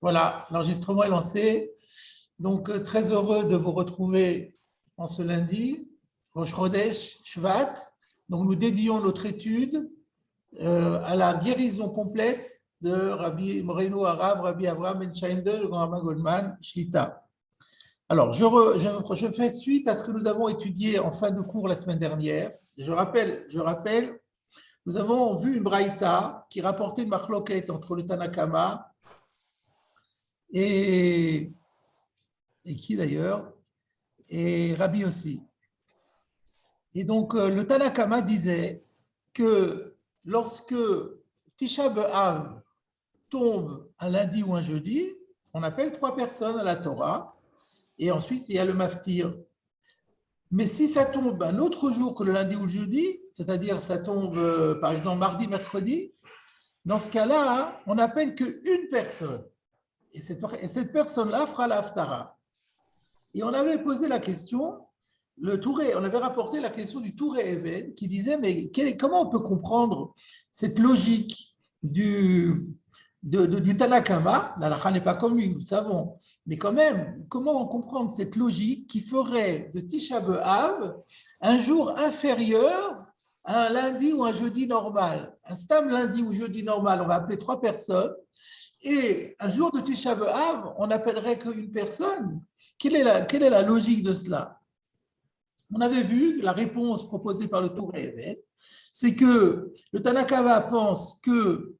Voilà, l'enregistrement est lancé. Donc, très heureux de vous retrouver en ce lundi, Rosh Chodesh Shvat. Donc, nous dédions notre étude à la guérison complète de Rabbi Moreno Arav, Rabbi Avraham Ben Shaindel, le grand Rama Goldman, Shlita. Alors, je fais suite à ce que nous avons étudié en fin de cours la semaine dernière. Je rappelle, nous avons vu une braïta qui rapportait une marloquette entre le Tanakama et qui d'ailleurs, et Rabbi aussi. Et donc, le Tanakama disait que lorsque Tisha B'Av tombe un lundi ou un jeudi, on appelle 3 personnes à la Torah, et ensuite il y a le maftir. Mais si ça tombe un autre jour que le lundi ou le jeudi, c'est-à-dire ça tombe par exemple mardi, mercredi, dans ce cas-là, on n'appelle qu'une personne. Et cette personne-là fera la haftara. Et on avait posé la question, on avait rapporté la question du Touré Even qui disait mais comment on peut comprendre cette logique du Tanakama? La halakha n'est pas comme lui, nous le savons, mais quand même, comment comprendre cette logique qui ferait de Tisha B'Av un jour inférieur à un lundi ou un jeudi normal? Un stam lundi ou jeudi normal, on va appeler 3 personnes, et un jour de Tisha B'Av, on n'appellerait qu'une personne. Quelle est la logique de cela? On avait vu la réponse proposée par le Touré Even, c'est que le Tanakava pense que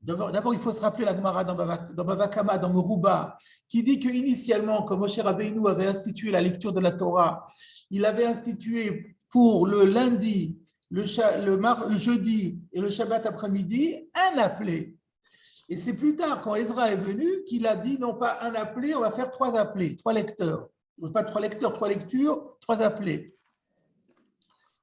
d'abord il faut se rappeler la Gemara dans Bava Kama, dans Meruba, qui dit qu'initialement, quand Moshe Rabbeinu avait institué la lecture de la Torah, il avait institué pour le lundi, le jeudi et le Shabbat après-midi un appelé. Et c'est plus tard, quand Ezra est venu, qu'il a dit non pas un appelé, on va faire 3 appelés, 3 lecteurs. Pas 3 lecteurs, 3 lectures, 3 appelés.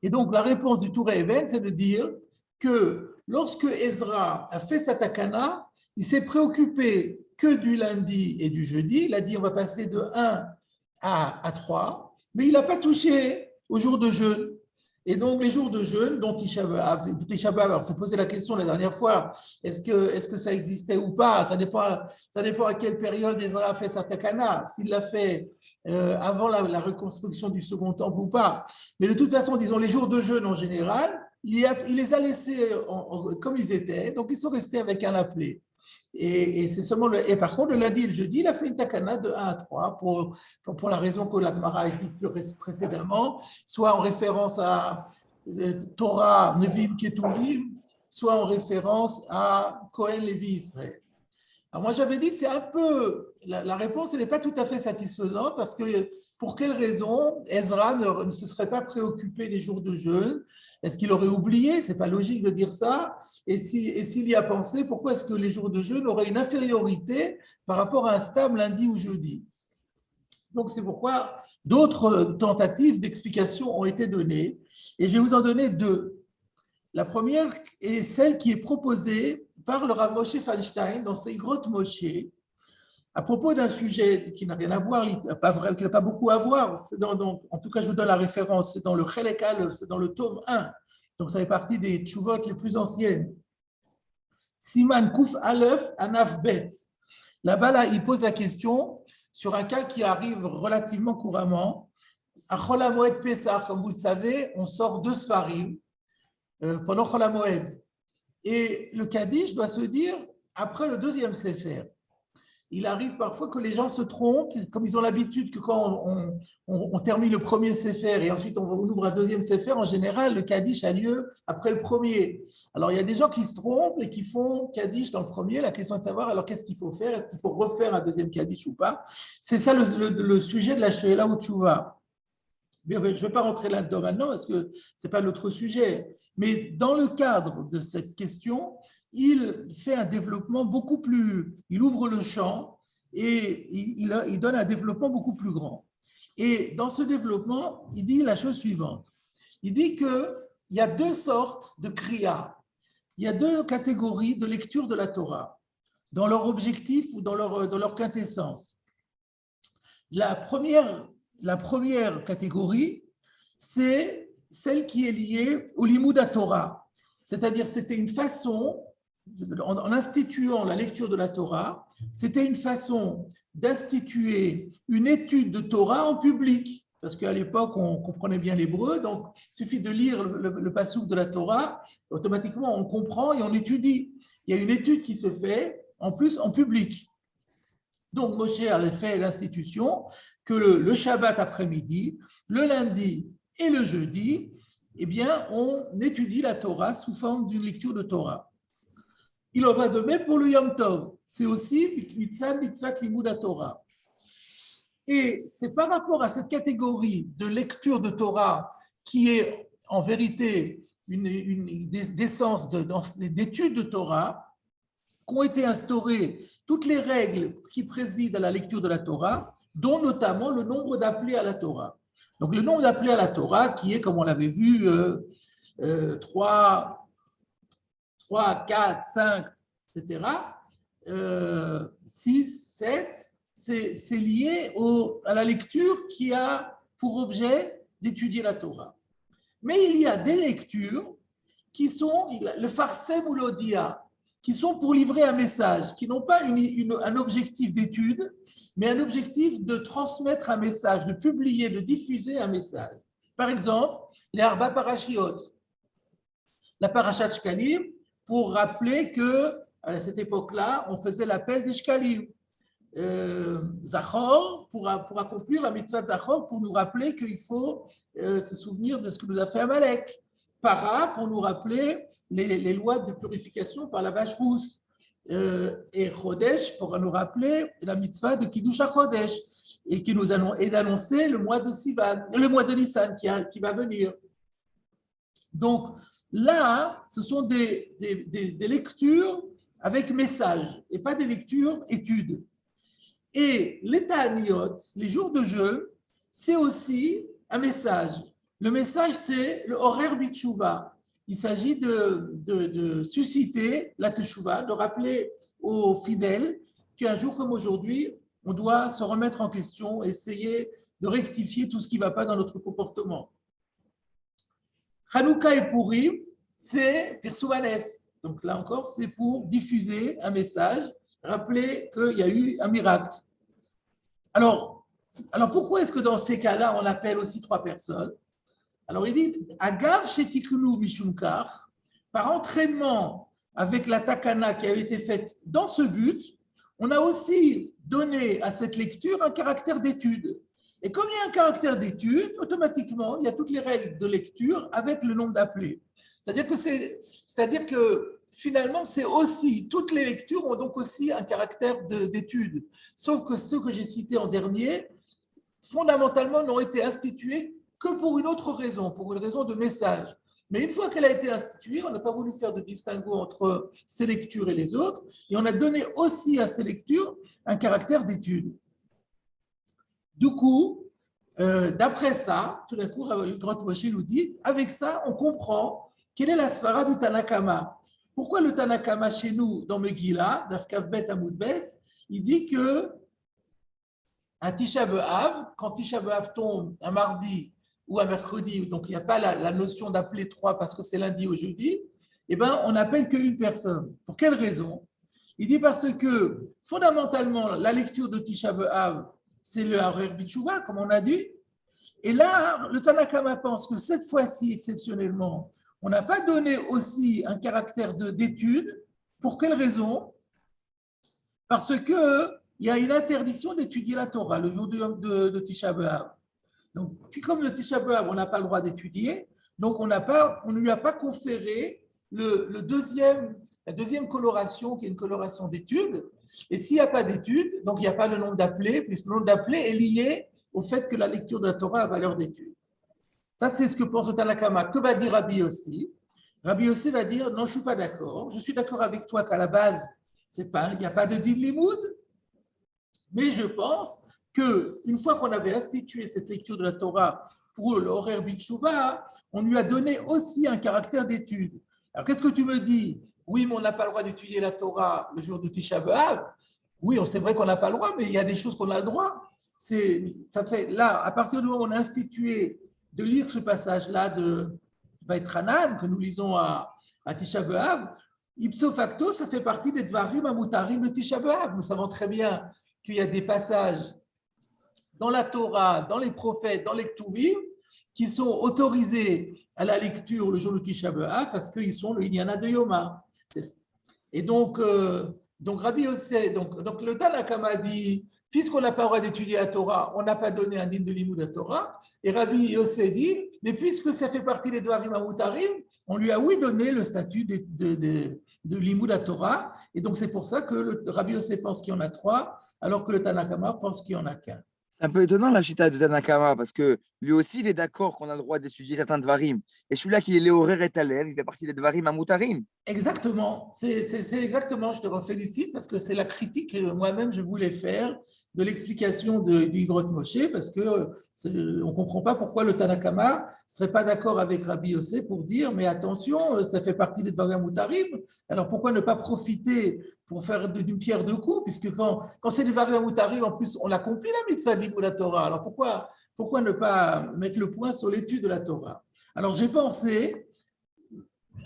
Et donc, la réponse du Touré Even, c'est de dire que lorsque Ezra a fait sa takana, il s'est préoccupé que du lundi et du jeudi. Il a dit on va passer de 1 à 3, mais il n'a pas touché au jour de jeûne. Et donc, les jours de jeûne, dont Tisha B'Av, alors s'est posé la question la dernière fois, est-ce que ça existait ou pas? Ça dépend à quelle période Ezra a fait sa takana. S'il l'a fait avant la reconstruction du second temple ou pas. Mais de toute façon, disons, les jours de jeûne en général, il les a laissés comme ils étaient, donc ils sont restés avec un appelé. Et c'est seulement et par contre, le lundi et le jeudi, il a fait une takana de 1 à 3 pour la raison que la Gemara a dit précédemment, soit en référence à Torah, Nevim, Ketuvim, soit en référence à Kohen, Lévi, Israël. Alors moi, j'avais dit, c'est un peu, la réponse, elle n'est pas tout à fait satisfaisante parce que pour quelle raison Ezra ne se serait pas préoccupé des jours de jeûne? Est-ce qu'il aurait oublié? Ce n'est pas logique de dire ça. Et s'il y a pensé, pourquoi est-ce que les jours de jeûne auraient une infériorité par rapport à un stam lundi ou jeudi? Donc, c'est pourquoi d'autres tentatives d'explication ont été données. Et je vais vous en donner 2. La première est celle qui est proposée par le Rav Moshe Feinstein dans ses grottes Moshe, à propos d'un sujet qui n'a rien à voir, qui n'a pas beaucoup à voir. En tout cas, je vous donne la référence, c'est dans le Chelek Aleph, c'est dans le tome 1. Donc, ça fait partie des tchouvot les plus anciennes. Siman Kouf Aleph Anaf Bet. Là-bas, là, il pose la question sur un cas qui arrive relativement couramment. À Chol HaMoed Pesach, comme vous le savez, on sort 2 Sfarim pendant Chol HaMoed. Et le Kaddish doit se dire après le 2e Sefer. Il arrive parfois que les gens se trompent, comme ils ont l'habitude que quand on termine le 1er Sefer et ensuite on ouvre un 2e Sefer, en général, le Kaddish a lieu après le 1er. Alors, il y a des gens qui se trompent et qui font Kaddish dans le 1er. La question est de savoir, alors qu'est-ce qu'il faut faire? Est-ce qu'il faut refaire un 2e Kaddish ou pas? C'est ça le sujet de la She'ela ou Tchouva. Je ne vais pas rentrer là-dedans maintenant parce que ce n'est pas notre sujet. Mais dans le cadre de cette question, il fait un développement beaucoup plus… Il ouvre le champ et il donne un développement beaucoup plus grand. Et dans ce développement, il dit la chose suivante. Il dit qu'il y a 2 sortes de kriya. Il y a 2 catégories de lecture de la Torah, dans leur objectif ou dans leur quintessence. La première catégorie, c'est celle qui est liée au Limud Torah. C'est-à-dire, c'était une façon en instituant la lecture de la Torah, c'était une façon d'instituer une étude de Torah en public. Parce qu'à l'époque, on comprenait bien l'hébreu, donc il suffit de lire le passouk de la Torah, automatiquement on comprend et on étudie. Il y a une étude qui se fait, en plus, en public. Donc Moshe avait fait l'institution que le Shabbat après-midi, le lundi et le jeudi, eh bien, on étudie la Torah sous forme d'une lecture de Torah. Il en va de même pour le Yom Tov. C'est aussi mitzvah limud Torah. Et c'est par rapport à cette catégorie de lecture de Torah qui est en vérité une d'essence d'études de Torah qu'ont été instaurées toutes les règles qui président à la lecture de la Torah, dont notamment le nombre d'appelés à la Torah. Donc le nombre d'appelés à la Torah qui est, comme on l'avait vu, 3, 4, 5, etc., 6, 7, c'est lié à la lecture qui a pour objet d'étudier la Torah. Mais il y a des lectures qui sont le farsem ou l'odia, qui sont pour livrer un message, qui n'ont pas un objectif d'étude, mais un objectif de transmettre un message, de publier, de diffuser un message. Par exemple, les Arba Parashiot, la Parashat Shkalim, pour rappeler qu'à cette époque-là, on faisait l'appel des Shkalim. Zachor, pour accomplir la mitzvah de Zachor, pour nous rappeler qu'il faut se souvenir de ce que nous a fait Amalek. Para, pour nous rappeler les lois de purification par la vache rousse. Et Chodesh, pour nous rappeler la mitzvah de Kiddush HaChodesh, et qui nous est d'annoncer le mois de Sivan, le mois de Nissan qui va venir. Donc là, ce sont des lectures avec message, et pas des lectures études. Et les Ta'aniyot, les jours de jeûne, c'est aussi un message. Le message, c'est le horaire Bitshuva. Il s'agit de susciter la Teshuva, de rappeler aux fidèles qu'un jour comme aujourd'hui, on doit se remettre en question, essayer de rectifier tout ce qui ne va pas dans notre comportement. Hanouka et Purim, c'est Pirsouvanes. Donc là encore, c'est pour diffuser un message, rappeler qu'il y a eu un miracle. Alors pourquoi est-ce que dans ces cas-là, on appelle aussi 3 personnes? Alors il dit, Agav shetikunu mishumkar, par entraînement avec la takana qui avait été faite dans ce but, on a aussi donné à cette lecture un caractère d'étude. Et comme il y a un caractère d'étude, automatiquement, il y a toutes les règles de lecture avec le nombre d'appelés. C'est-à-dire que finalement, c'est aussi, toutes les lectures ont donc aussi un caractère d'étude. Sauf que ceux que j'ai cités en dernier, fondamentalement, n'ont été institués que pour une autre raison, pour une raison de message. Mais une fois qu'elle a été instituée, on n'a pas voulu faire de distinguo entre ces lectures et les autres, et on a donné aussi à ces lectures un caractère d'étude. Du coup, d'après ça, tout d'un coup, le grand Moshe nous dit, avec ça, on comprend quelle est la svara du Tanakama. Pourquoi le Tanakama chez nous, dans Megillah, d'Afkavbet Amoudbet, il dit que un Tisha B'Av, quand Tisha B'Av tombe un mardi ou un mercredi, donc il n'y a pas la notion d'appeler 3 parce que c'est lundi ou jeudi, eh ben, on n'appelle qu'une personne. Pour quelle raison? Il dit parce que fondamentalement, la lecture de Tisha B'Av, c'est le Harer Bitshuva, comme on a dit. Et là, le Tanakama pense que cette fois-ci, exceptionnellement, on n'a pas donné aussi un caractère d'étude. Pour quelle raison? Parce qu'il y a une interdiction d'étudier la Torah le jour de Tisha B'Av. Donc, puis comme le Tisha B'Av, on n'a pas le droit d'étudier, donc on ne lui a pas conféré la deuxième coloration, qui est une coloration d'études. Et s'il n'y a pas d'études, donc il n'y a pas le nombre d'appelés, puisque le nombre d'appelés est lié au fait que la lecture de la Torah a valeur d'étude. Ça, c'est ce que pense le Tanakama. Que va dire Rabbi Yossi? Rabbi Yossi va dire, non, je ne suis pas d'accord. Je suis d'accord avec toi qu'à la base, il n'y a pas de din limoud, mais je pense qu'une fois qu'on avait institué cette lecture de la Torah pour l'horaire Bitshuva, on lui a donné aussi un caractère d'étude. Alors, qu'est-ce que tu me dis? Oui, mais on n'a pas le droit d'étudier la Torah le jour du Tisha B'Av. Oui, c'est vrai qu'on n'a pas le droit, mais il y a des choses qu'on a le droit. Ça fait là, à partir du moment où on a institué de lire ce passage-là de Vaïtranan, que nous lisons à Tisha B'Av, ipso facto, ça fait partie des Dvarim Amutarim de Tisha B'Av. Nous savons très bien qu'il y a des passages dans la Torah, dans les prophètes, dans les Ktuvim, qui sont autorisés à la lecture le jour de Tisha B'Av parce qu'ils sont le Inyana de Yoma. Et donc Rabbi Yossé, donc le Tanakama dit, puisqu'on n'a pas le droit d'étudier la Torah, on n'a pas donné un din de limud de la Torah. Et Rabbi Yossé dit, mais puisque ça fait partie des Dvarim Amutarim, on lui a oui donné le statut de limud de la Torah. Et donc c'est pour ça que le Rabbi Yossé pense qu'il y en a 3, alors que le Tanakama pense qu'il n'y en a qu'un. C'est un peu étonnant la chita de Tanakama parce que lui aussi il est d'accord qu'on a le droit d'étudier certains dvarim. Et celui-là qui est Léorer et Taler, il fait partie des dvarim amutarim. Exactement, c'est exactement, je te félicite parce que c'est la critique que moi-même je voulais faire de l'explication du Igrot Moshe parce qu'on ne comprend pas pourquoi le Tanakama ne serait pas d'accord avec Rabbi Yossé pour dire mais attention, ça fait partie des Dvarim Mutarim, alors pourquoi ne pas profiter pour faire d'une pierre deux coups, puisque quand c'est des Dvarim Mutarim, en plus on accomplit la mitzvah d'Ibou la Torah, alors pourquoi ne pas mettre le point sur l'étude de la Torah? Alors j'ai pensé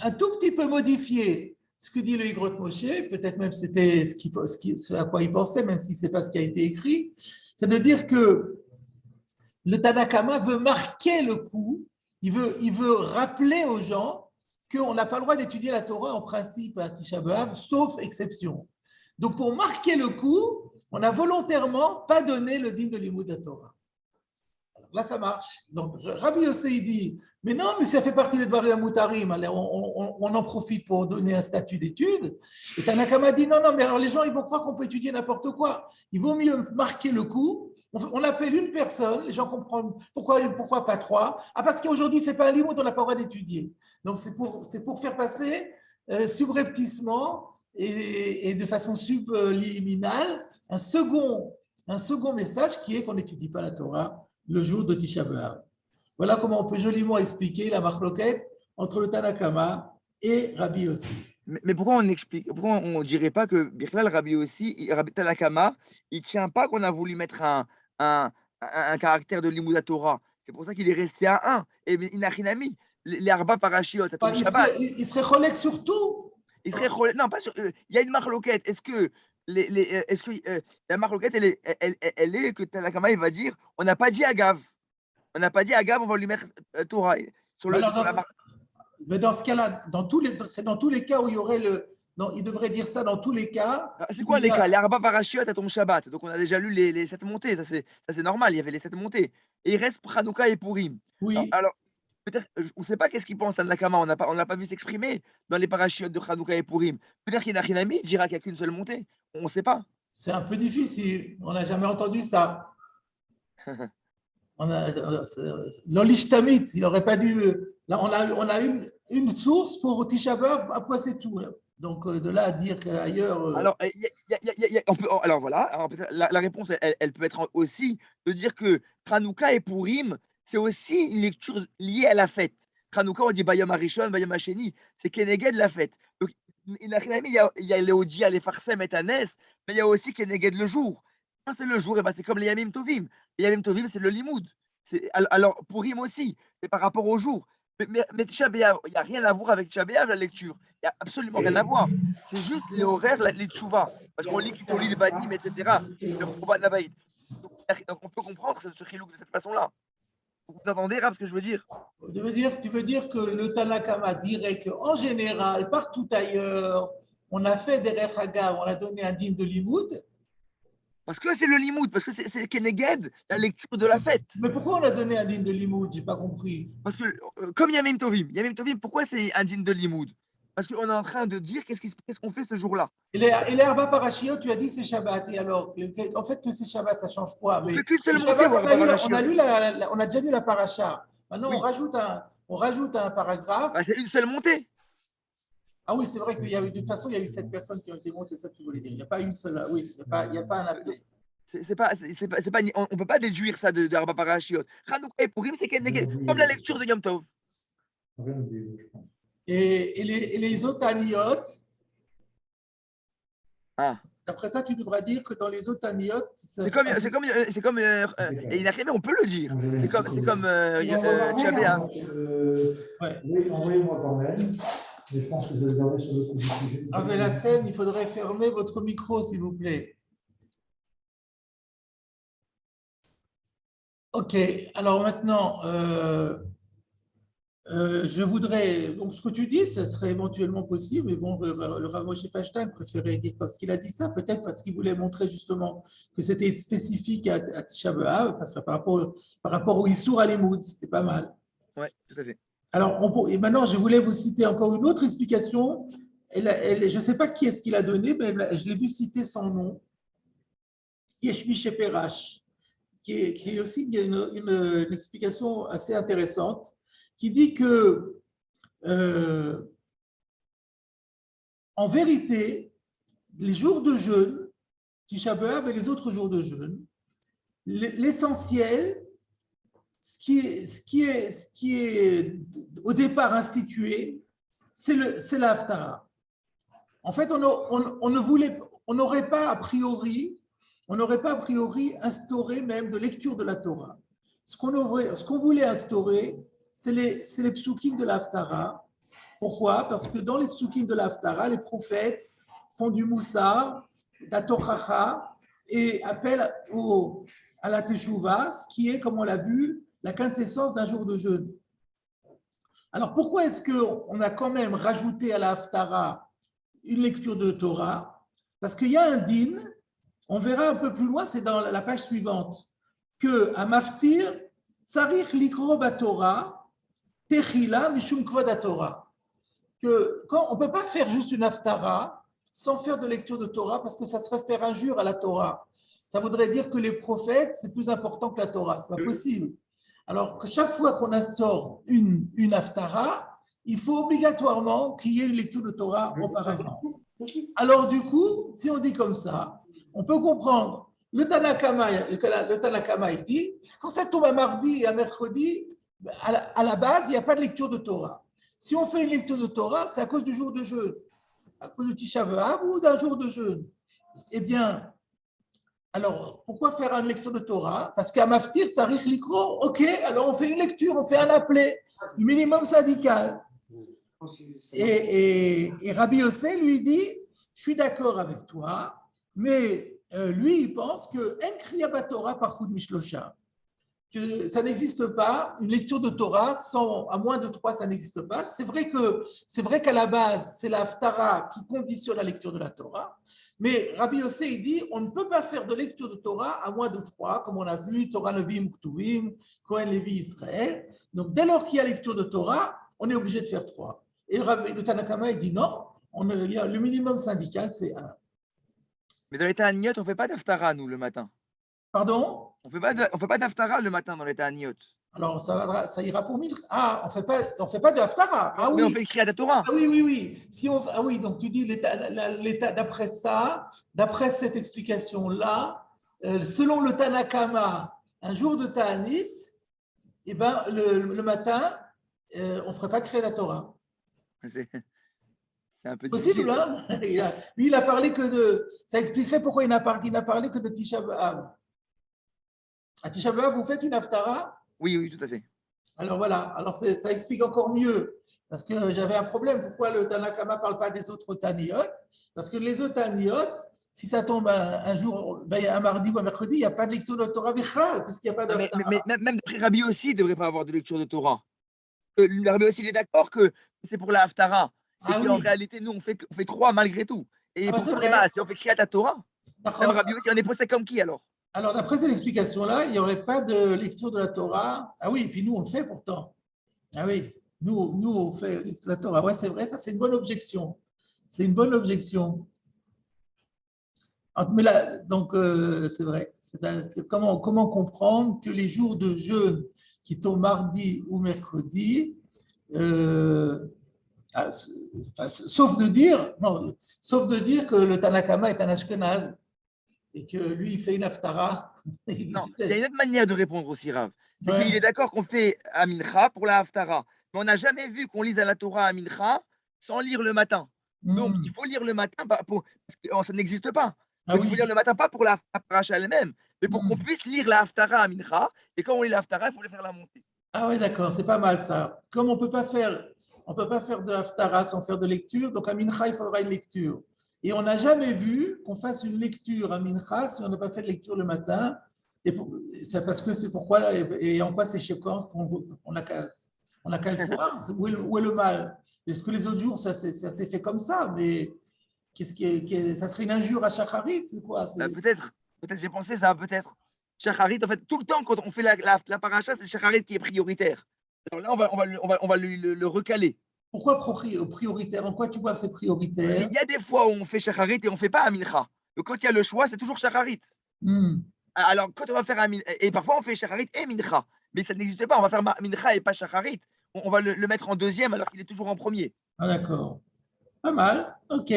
un tout petit peu modifier ce que dit le Igrot Moshe, peut-être même c'était ce à quoi il pensait, même si ce n'est pas ce qui a été écrit, c'est de dire que le Tanakama veut marquer le coup, il veut rappeler aux gens qu'on n'a pas le droit d'étudier la Torah en principe à Tisha B'Av, sauf exception. Donc pour marquer le coup, on n'a volontairement pas donné le din de l'Imoud de la Torah. Là, ça marche. Donc, Rabbi Yossé dit, mais non, mais ça fait partie des Dvarim Amutarim, on en profite pour donner un statut d'étude. Et Tanakama dit, non, mais alors les gens, ils vont croire qu'on peut étudier n'importe quoi. Il vaut mieux marquer le coup. On appelle une personne, les gens comprennent pourquoi pas 3. Ah, parce qu'aujourd'hui, ce n'est pas un limite, on n'a pas le droit d'étudier. Donc, c'est pour faire passer subrepticement et de façon subliminale un second message qui est qu'on n'étudie pas la Torah le jour de Tisha B'Av. Voilà comment on peut joliment expliquer la marloquette entre le Tanakama et Rabbi Yossi. Mais pourquoi on ne dirait pas que Birklal, Rabbi aussi, Rabbi Tanakama, il ne tient pas qu'on a voulu mettre un caractère de Limouda Torah. C'est pour ça qu'il est resté à 1. Et Inachinami, les Arba Parashiot, à ton Shabbat. Il serait relègue sur tout. Il serait relègue. Non, pas sur. Il y a une marloquette. Est-ce que la marloquette, elle est que Tanakama, il va dire on n'a pas dit Agav. On n'a pas dit Agav, on va lui mettre Torah. Mais dans ce cas-là, c'est dans tous les cas où il y aurait non, il devrait dire ça dans tous les cas. C'est quoi les cas? Les Arba Parashiot à ton Shabbat. Donc on a déjà lu les 7 montées, ça c'est normal, il y avait les 7 montées. Et il reste Hanouka et Purim. Oui. Alors peut-être, on ne sait pas qu'est-ce qu'il pense à Nakama, on n'a pas vu s'exprimer dans les parachutes de Hanouka et Purim. Peut-être qu'il n'a rien mis, il dira qu'il n'y a qu'une seule montée. On ne sait pas. C'est un peu difficile, on n'a jamais entendu ça. L'Olishtamit, il n'aurait pas dû. Là, on a une source pour Tisha B'Av, après c'est tout. Donc, de là à dire qu'ailleurs. Alors, alors voilà, alors, la réponse, elle peut être aussi de dire que Hanouka et Purim, c'est aussi une lecture liée à la fête. Hanouka, on dit Bayam Arishon, Bayam Hasheni, c'est Keneged la fête. Donc, il y a Léodia, les Farsem et Anes, mais il y a aussi Keneged le jour. Quand c'est le jour, et ben c'est comme les Yamim Tovim. Les Yamim Tovim, c'est le Limoud. Alors, Purim aussi, c'est par rapport au jour. Mais Tisha B'Av, il n'y a rien à voir avec Tisha B'Av, la lecture. Il n'y a absolument rien à voir. C'est juste les horaires, les tchouva. Parce qu'on lit plutôt les banim, etc. Le Chouba Nabaïd. Donc, on peut comprendre ce chilouk de cette façon-là. Vous entendez, Rav, ce que je veux dire? Tu veux dire que le Tanakama dirait qu'en général, partout ailleurs, on a fait des Rechagav, on a donné un dîme de Limoud. Parce que c'est le Limoud, parce que c'est Keneged, la lecture de la fête. Mais pourquoi on a donné un dîme de Limoud? Je n'ai pas compris. Parce que, comme Yamim Tovim, pourquoi c'est un dîme de Limoud? Parce qu'on est en train de dire qu'est-ce qu'on fait ce jour-là. Et les Arba Parashiot, tu as dit c'est Shabbat. Et alors, en fait, que c'est Shabbat, ça ne change quoi? On fait qu'une seule montée, on a déjà lu la paracha. Maintenant, oui. on rajoute un paragraphe. Bah, c'est une seule montée. Ah oui, c'est vrai qu'il y a eu, de toute façon, il y a eu 7 personnes qui ont été montées, c'est ça que tu voulais dire. Il n'y a pas une seule, oui, il n'y a pas un appel. On ne peut pas déduire ça de Arba Parashiot. Hanouka et Purim, c'est comme la lecture de Yom Tov. Et les autres aniyot, après ça, tu devras dire que dans les autres aniyot, c'est comme et il a rien, mais on peut le dire. C'est comme Tchabéa. Oui, envoyez-moi quand même. Mais je pense que je vais regarder sur le coup du sujet. Avec la scène, il faudrait fermer votre micro, s'il vous plaît. Ok, alors maintenant, je voudrais, donc ce que tu dis, ce serait éventuellement possible, mais bon, le Rav Moshe Feinstein préférait dire parce qu'il a dit ça, peut-être parce qu'il voulait montrer justement que c'était spécifique à Tisha B'Av, parce que par rapport au Issour à l'Imoud, c'était pas mal. Oui, tout à fait. Alors, et maintenant, je voulais vous citer encore une autre explication. Je ne sais pas qui est-ce qu'il a donné, mais je l'ai vu citer son nom, Yeshmi Sheperash, qui est aussi une explication assez intéressante, qui dit que, en vérité, les jours de jeûne, Tisha B'Av et les autres jours de jeûne, l'essentiel, ce qui est au départ institué, c'est la Haftara. En fait, on n'aurait pas a priori instauré même de lecture de la Torah. Ce qu'on voulait instaurer, c'est les psukim de la Haftara. Pourquoi? Parce que dans les psukim de la Haftara, les prophètes font du moussar, la tochacha et appellent à la teshuva, ce qui est, comme on l'a vu, la quintessence d'un jour de jeûne. Alors pourquoi est-ce qu'on a quand même rajouté à la Haftara une lecture de Torah? Parce qu'il y a un din, on verra un peu plus loin, c'est dans la page suivante, que à Maftir, Tsarich likro baTorah, Techila mishum kvod Torah. Que quand on ne peut pas faire juste une Haftara sans faire de lecture de Torah, parce que ça serait faire injure à la Torah. Ça voudrait dire que les prophètes, c'est plus important que la Torah. Ce n'est pas possible. Alors, que chaque fois qu'on instaure une Haftara, il faut obligatoirement qu'il y ait une lecture de Torah auparavant. Alors, du coup, si on dit comme ça, on peut comprendre. Le Tanakama, il dit, quand ça tombe un mardi et un mercredi, à la base, il n'y a pas de lecture de Torah. Si on fait une lecture de Torah, c'est à cause du jour de jeûne, à cause de Tisha B'Av ou d'un jour de jeûne. Eh bien, alors, pourquoi faire une lecture de Torah? Parce qu'à Maftir, Tsarich Likro, ok, alors on fait une lecture, on fait un appelé, le minimum syndical. Et Rabbi Yossé lui dit, je suis d'accord avec toi, mais lui, il pense que En Kriya Batorah par Chud Mishlosha, que ça n'existe pas, une lecture de Torah à moins de 3, ça n'existe pas. C'est vrai qu'à la base, c'est la Haftara qui conditionne la lecture de la Torah, mais Rabbi Yossé, il dit, on ne peut pas faire de lecture de Torah à moins de 3, comme on a vu, Torah Nevim, Ktuvim, Kohen Lévi, Israël. Donc, dès lors qu'il y a lecture de Torah, on est obligé de faire 3. Et le Tanakama, il dit non, le minimum syndical, c'est 1. Mais dans l'état Aniot, on ne fait pas d'Haftara, nous, le matin. Pardon? On fait pas d'Haftara le matin dans l'état Aniot. Alors, ça ira pour 1000. Ah, on fait pas de Haftara. Ah Mais oui. on fait écrire à la Torah. Ah oui. Ah oui, donc tu dis l'état d'après ça, d'après cette explication-là, selon le Tanakama, un jour de Ta'anit, eh ben, le matin, on ne ferait pas de créer la Torah. C'est un peu Possible, difficile. hein? Lui, il a parlé que de. Ça expliquerait pourquoi il n'a parlé que de Tisha B'Av. À Tisha B'Av, vous faites une Haftara? Oui, tout à fait. Alors voilà, alors ça explique encore mieux, parce que j'avais un problème. Pourquoi le Tanakama ne parle pas des autres Taniot? Parce que les autres Taniot, si ça tombe un jour, un mardi ou un mercredi, il n'y a pas de lecture de Torah Bichal, puisqu'il n'y a pas de Haftara. Mais même d'après Rabbi aussi, il ne devrait pas avoir de lecture de Torah. Rabbi aussi, il est d'accord que c'est pour la Haftara. Et puis en réalité, nous, on fait 3 malgré tout. Et pourtant, si on fait Kriyat Torah, même Rabbi aussi, on est posé comme qui alors? Alors, d'après cette explication-là, il n'y aurait pas de lecture de la Torah. Ah oui, et puis nous, on le fait pourtant. Ah oui, nous on fait la Torah. Ouais, c'est vrai, ça, c'est une bonne objection. C'est une bonne objection. Mais là, donc, c'est vrai. Comment comprendre que les jours de jeûne qui tombent mardi ou mercredi, sauf de dire que le Tanakama est un Ashkenaz et que lui, il fait une Haftara. Non, il y a une autre manière de répondre aussi, Rav. C'est Ouais. qu'il est d'accord qu'on fait à Mincha pour la Haftara. Mais on n'a jamais vu qu'on lise à la Torah à Mincha sans lire le matin. Donc, il faut lire le matin parce que ça n'existe pas. Donc, il faut lire le matin, pas pour la paracha elle-même, mais pour qu'on puisse lire la Haftara à Mincha. Et quand on lit la Haftara, il faut le faire la montée. Ah oui, d'accord, c'est pas mal ça. Comme on peut pas faire, on ne peut pas faire de Haftara sans faire de lecture, donc à Mincha, il faudra une lecture. Et on n'a jamais vu qu'on fasse une lecture à Mincha si on n'a pas fait de lecture le matin. C'est parce que c'est pourquoi, et en quoi c'est choquant, on n'a qu'à le voir. Où est le mal? Est-ce que les autres jours, ça s'est fait comme ça? Mais ça serait une injure à Shacharit? C'est quoi? Peut-être, j'ai pensé ça, peut-être. Shacharit, en fait, tout le temps, quand on fait la paracha, c'est Shacharit qui est prioritaire. Alors là, on va le recaler. Pourquoi prioritaire? En quoi tu vois que c'est Parce prioritaire? qu'il y a des fois où on fait Shacharit et on ne fait pas Amincha. Donc quand il y a le choix, c'est toujours Shacharit. Alors quand on va faire et parfois on fait Shacharit et Mincha, mais ça n'existe pas. On va faire Mincha et pas Shacharit. On va le mettre en deuxième alors qu'il est toujours en premier. Ah, d'accord. Pas mal. OK.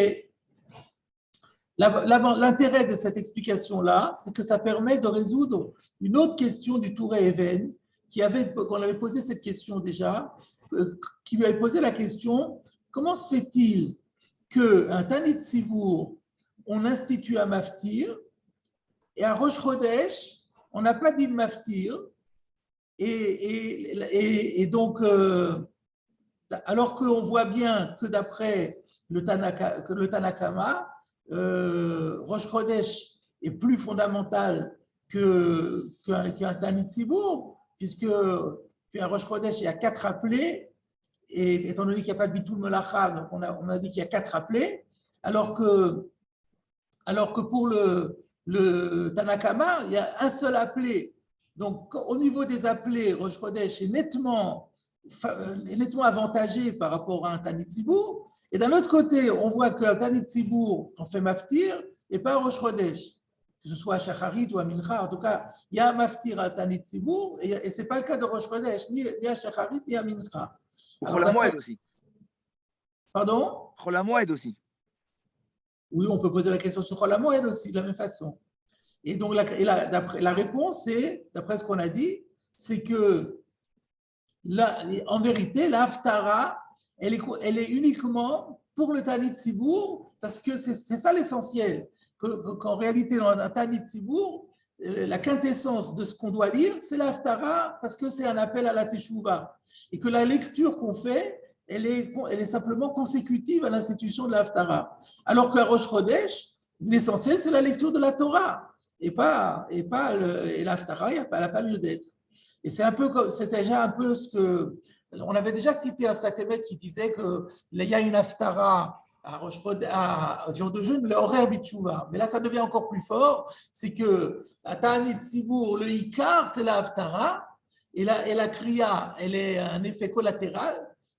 L'intérêt de cette explication-là, c'est que ça permet de résoudre une autre question du Touré Even, qu'on avait posé cette question déjà, qui lui avait posé la question, comment se fait-il qu'un Tanit Tzibour, on institue un maftir, et à Rosh Chodesh, on n'a pas dit de maftir, et donc, alors qu'on voit bien que d'après le Tanakama, Rosh Chodesh est plus fondamental qu'un Tanit Tzibour, puisque un Rosh Chodesh, il y a 4 appelés, et étant donné qu'il n'y a pas de Bitul Melacha, donc on a dit qu'il y a 4 appelés, alors que pour le Tanakama, il y a un seul appelé. Donc, au niveau des appelés, Rosh Chodesh est nettement avantagé par rapport à un Tanit Tzibour. Et d'un autre côté, on voit qu'un Tanit Tzibour en fait maftir et pas un Rosh Chodesh, que ce soit à Shacharit ou à Mincha. En tout cas, il y a un maftir à Tanit Tzibour et ce n'est pas le cas de Rosh Chodesh, ni à Shacharit ni à Mincha. Chol Hamoed aussi. Pardon? Chol Hamoed aussi. Oui, on peut poser la question sur Chol Hamoed aussi, de la même façon. Et donc, la réponse, d'après ce qu'on a dit, c'est que, en vérité, la Haftara, elle est uniquement pour le Tanit Tzibour, parce que c'est ça l'essentiel. Qu'en réalité, dans un Tanit Tzibour, la quintessence de ce qu'on doit lire, c'est la Haftara, parce que c'est un appel à la Teshuvah. Et que la lecture qu'on fait, elle est simplement consécutive à l'institution de la Haftara. Alors qu'à Rosh Chodesh, l'essentiel, c'est la lecture de la Torah. Et l'Haftara, elle n'a pas lieu d'être. Et c'était déjà un peu ce que. On avait déjà cité un Sfatemet qui disait qu'il y a une Haftara à jour de jeûne, le horaire Bitchouva. Mais là, ça devient encore plus fort. C'est que à Ta'anit Tzibour, le Ikar, c'est la Haftara. Et la Kriya, elle est un effet collatéral.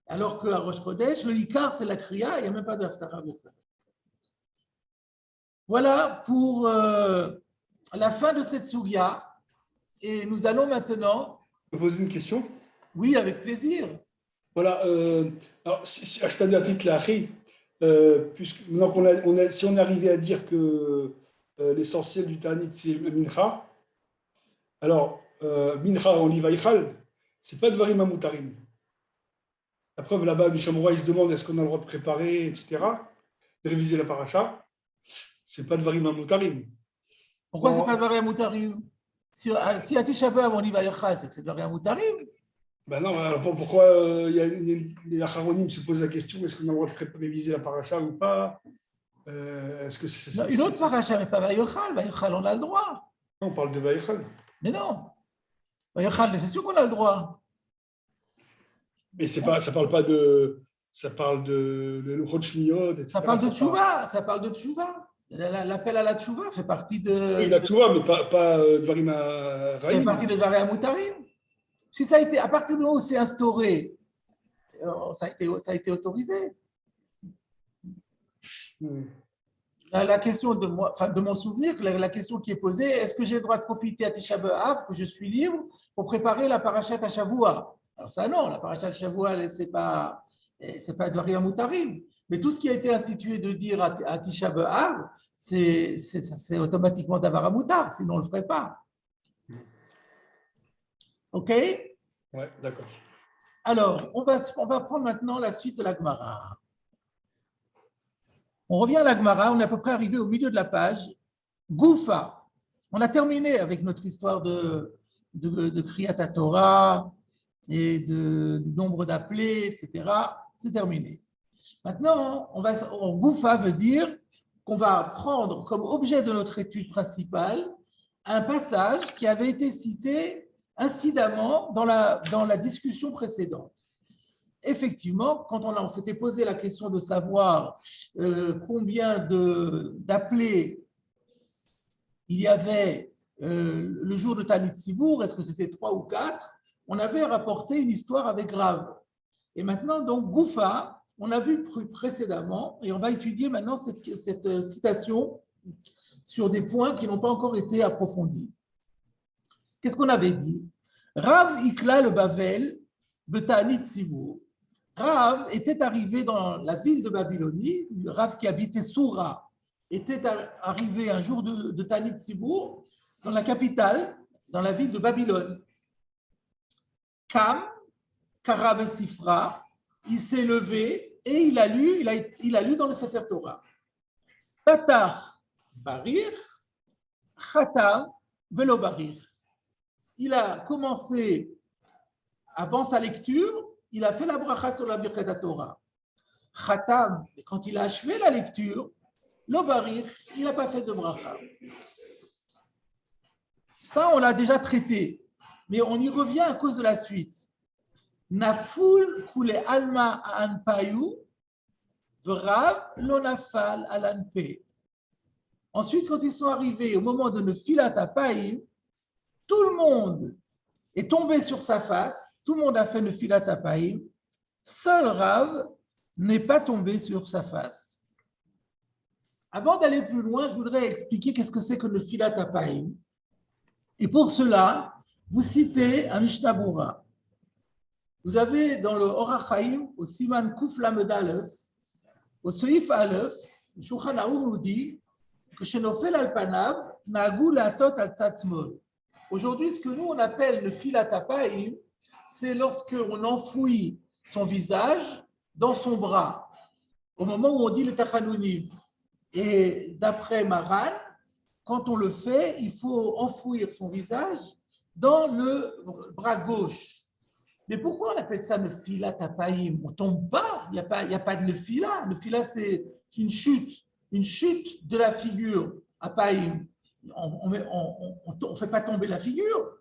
Alors qu'à Rosh Chodesh, le Ikar, c'est la Kriya. Il n'y a même pas de Haftara. Voilà pour la fin de cette Sougia. Et nous allons maintenant. Je peux poser une question? Oui, avec plaisir. Voilà. Alors, si on arrivait à dire que l'essentiel du Tanit, c'est le Mincha, alors, Mincha en Livaïchal, c'est pas de Varim Amutarim. La preuve là-bas, Bisham Roy, il se demande est-ce qu'on a le droit de préparer, etc., de réviser la paracha. C'est pas de Varim Amutarim. Pourquoi c'est pas de Varim Amutarim? Si à Tisha B'Av on y va Yachal, c'est que c'est de Varim Amutarim. Ben non, alors pourquoi les Acharonim se posent la question est-ce qu'on a le droit de réviser la paracha ou pas? Est-ce que c'est une autre paracha, mais pas Vayochal. Vayochal, on a le droit. On parle de Vayochal. Mais non. Vayochal, c'est sûr qu'on a le droit. Mais ça parle pas de. Ça parle de Luchot Shmiyot, etc. Ça parle de Tchouva. Ça parle de Tchouva. L'appel à la Tchouva fait partie de. Oui, la Tchouva, mais pas de Varim Raïm. Ça fait partie de Varim Amutarim. Si ça a été, à partir du moment où c'est instauré, ça a été autorisé. La question de mon souvenir, la question qui est posée, est-ce que j'ai le droit de profiter à Tisha B'Av, que je suis libre, pour préparer la parachat à Shavua? Alors ça non, la parachat à Shavua, c'est pas de Varim Amutarim. Mais tout ce qui a été institué de dire à Tisha B'Av, c'est automatiquement d'Avar Amutar, sinon on ne le ferait pas. OK? Ouais, d'accord. Alors, on va prendre maintenant la suite de la Gemara. On revient à la Gemara, on est à peu près arrivé au milieu de la page. Goufa. On a terminé avec notre histoire de Kriyat Torah et du nombre d'appelés, etc. c'est terminé. Maintenant, Goufa veut dire qu'on va prendre comme objet de notre étude principale un passage qui avait été cité incidemment dans la discussion précédente. Effectivement, quand on s'était posé la question de savoir combien d'appelés il y avait le jour de Tanit Sibour, est-ce que c'était 3 ou 4, on avait rapporté une histoire avec Rav. Et maintenant, donc, Goufa, on a vu précédemment, et on va étudier maintenant cette citation sur des points qui n'ont pas encore été approfondis. Qu'est-ce qu'on avait dit? Rav Ikla le Bavel, Betanit Sibour. Rav était arrivé dans la ville de Babylonie, le Rav qui habitait Soura, était arrivé un jour de Tanit Sibour, dans la capitale, dans la ville de Babylone. Kam, Karab et Sifra, il s'est levé et il a lu dans le Sefer Torah. Patach Barir, Khatam Velo Barir. Il a commencé, avant sa lecture, il a fait la bracha sur la Birkat Torah. Khatam, quand il a achevé la lecture, Lo Barir, il n'a pas fait de bracha. Ça, on l'a déjà traité, mais on y revient à cause de la suite. Naful kule alma anpayu, vrav lo nafal alanpe. Ensuite, quand ils sont arrivés au moment de Nefilat Hapaim, tout le monde est tombé sur sa face, tout le monde a fait Nefilat Hapaim, seul Rav n'est pas tombé sur sa face. Avant d'aller plus loin, je voudrais expliquer qu'est-ce que c'est que Nefilat Hapaim. Et pour cela, vous citez un Mishnah Berurah. Vous avez dans le Orach Chaim, au Siman Kuf Lamed Aleph, au Seif Aleph, le Shulchan Aruch nous dit que chez Nofel Alpanav, Nagu Latot Atzatzmol. Aujourd'hui, ce que nous on appelle le Nefilat Hapaim, c'est lorsqu'on enfouit son visage dans son bras, au moment où on dit le Tachanunim. Et d'après Maran, quand on le fait, il faut enfouir son visage dans le bras gauche. Mais pourquoi on appelle ça Nefilat Hapaim? On ne tombe pas, il n'y a pas de Nefila. Nefila, c'est une chute de la figure Hapaim. On ne fait pas tomber la figure.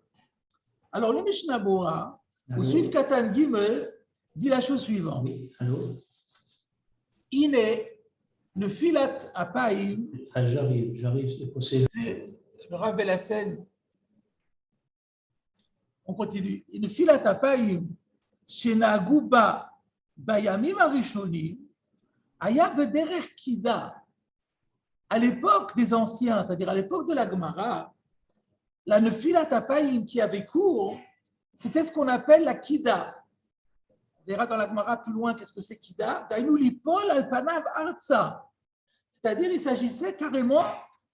Alors, le Mishnah Berurah, au Suif Katan Gimel, dit la chose suivante. Oui, allô? Iné, Nefilat Hapaim. J'arrive, c'est possible. Le Rav Bellassen. On continue. Nefilat Hapaim, Shenagu ba Bayamim Arishonim, Aya Bederech Kida. À l'époque des anciens, c'est-à-dire à l'époque de la Gemara, la Nefilat Hapaim qui avait cours, c'était ce qu'on appelle la Kida. On verra dans la Gemara plus loin qu'est-ce que c'est Kida. Dainu lipol alpanav artsa. C'est-à-dire il s'agissait carrément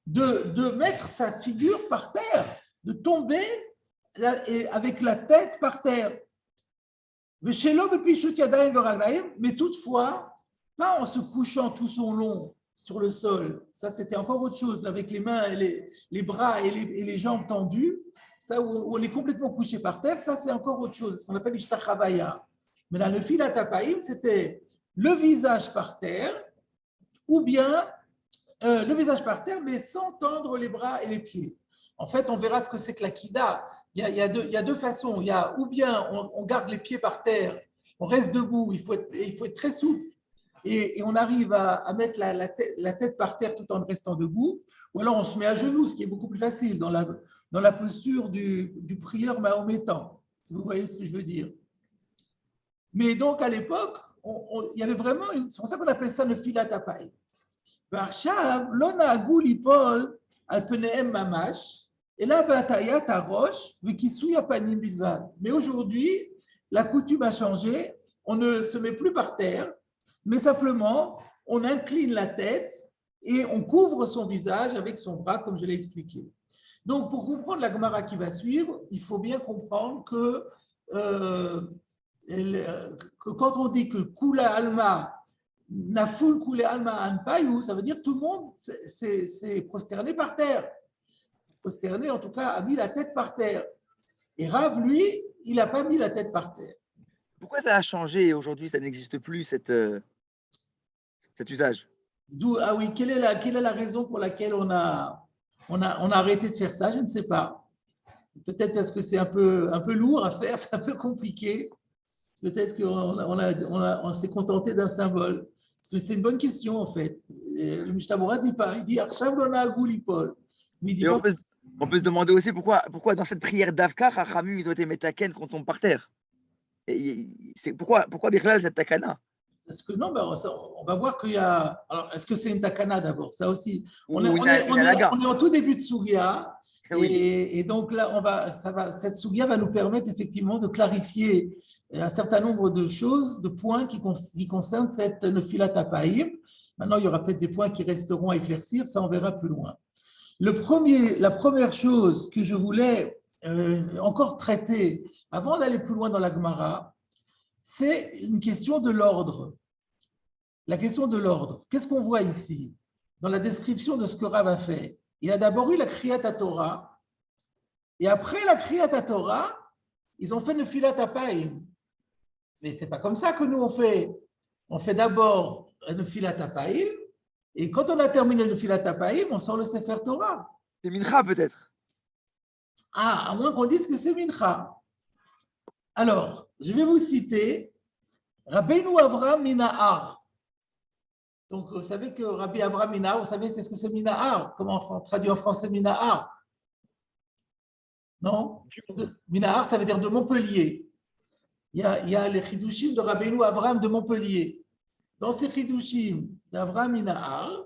de mettre sa figure par terre, de tomber avec la tête par terre. Mais toutefois, pas en se couchant tout son long sur le sol. Ça, c'était encore autre chose, avec les mains, et les bras et les jambes tendus. Ça, où on est complètement couché par terre, ça, c'est encore autre chose, ce qu'on appelle l'ishtachavaya. Mais là, le Nefilat Hapaim, c'était le visage par terre, ou bien le visage par terre, mais sans tendre les bras et les pieds. En fait, on verra ce que c'est que la Kida. Il y a deux façons. Il y a ou bien on garde les pieds par terre, on reste debout, il faut être très souple, et on arrive à mettre la tête par terre tout en restant debout, ou alors on se met à genoux, ce qui est beaucoup plus facile dans la posture du prieur mahométan, si vous voyez ce que je veux dire. Mais donc à l'époque, il y avait vraiment, c'est pour ça qu'on appelle ça le Nefilat Hapaim. Varshav, l'ona gulipol alpeneem mamash. Et là, mais aujourd'hui, la coutume a changé. On ne se met plus par terre, mais simplement, on incline la tête et on couvre son visage avec son bras, comme je l'ai expliqué. Donc, pour comprendre la Gemara qui va suivre, il faut bien comprendre que quand on dit que Kula Alma, Naful Kula Alma Anpayu, ça veut dire que tout le monde s'est prosterné par terre. Prosterné, en tout cas, a mis la tête par terre. Et Rav, lui, il n'a pas mis la tête par terre. Pourquoi ça a changé et aujourd'hui ça n'existe plus cet usage? Ah oui, quelle est la raison pour laquelle on a arrêté de faire ça? Je ne sais pas. Peut-être parce que c'est un peu lourd à faire, c'est un peu compliqué. Peut-être qu'on s'est contenté d'un symbole. C'est une bonne question, en fait. Et le Mishnah Berurah dit pas, il dit Arshav lo na'agu lipol. Mais il dit Et pas. on peut se demander aussi pourquoi dans cette prière d'Avka, Chachamim, ils ont été métaken quand on tombe par terre. C'est pourquoi Birlal cette takana? Parce que non, ben, on va voir qu'il y a. Alors, est-ce que c'est une takana d'abord? Ça aussi. On est, Ou on est, on une est, anaga? on est en tout début de Sougia. Oui. Et donc là, cette Sougia va nous permettre effectivement de clarifier un certain nombre de choses, de points qui concernent cette Nefilat Hapaïm. Maintenant, il y aura peut-être des points qui resteront à éclaircir, ça on verra plus loin. La première chose que je voulais encore traiter avant d'aller plus loin dans la Gemara, c'est une question de l'ordre. La question de l'ordre. Qu'est-ce qu'on voit ici dans la description de ce que Rav a fait? Il a d'abord eu la Kriyat Torah, et après la Kriyat Torah, ils ont fait le Nefilat Hapaïm. Mais ce n'est pas comme ça que nous on fait. On fait d'abord le Nefilat Hapaïm, et quand on a terminé le Nefilat Hapaïm, on sort le Sefer Torah. C'est Mincha peut-être. Ah, à moins qu'on dise que c'est Mincha. Alors, je vais vous citer Rabbeinu Avraham Minahar. Donc, vous savez que Rabbi Avraham Minahar, vous savez qu'est-ce que c'est Minahar? Comment on traduit en français Minahar? Non? Minahar, ça veut dire de Montpellier. Il y a les Chidushim de Rabbeinu Avraham de Montpellier. Dans ces Chidushim d'Avraham Minahar,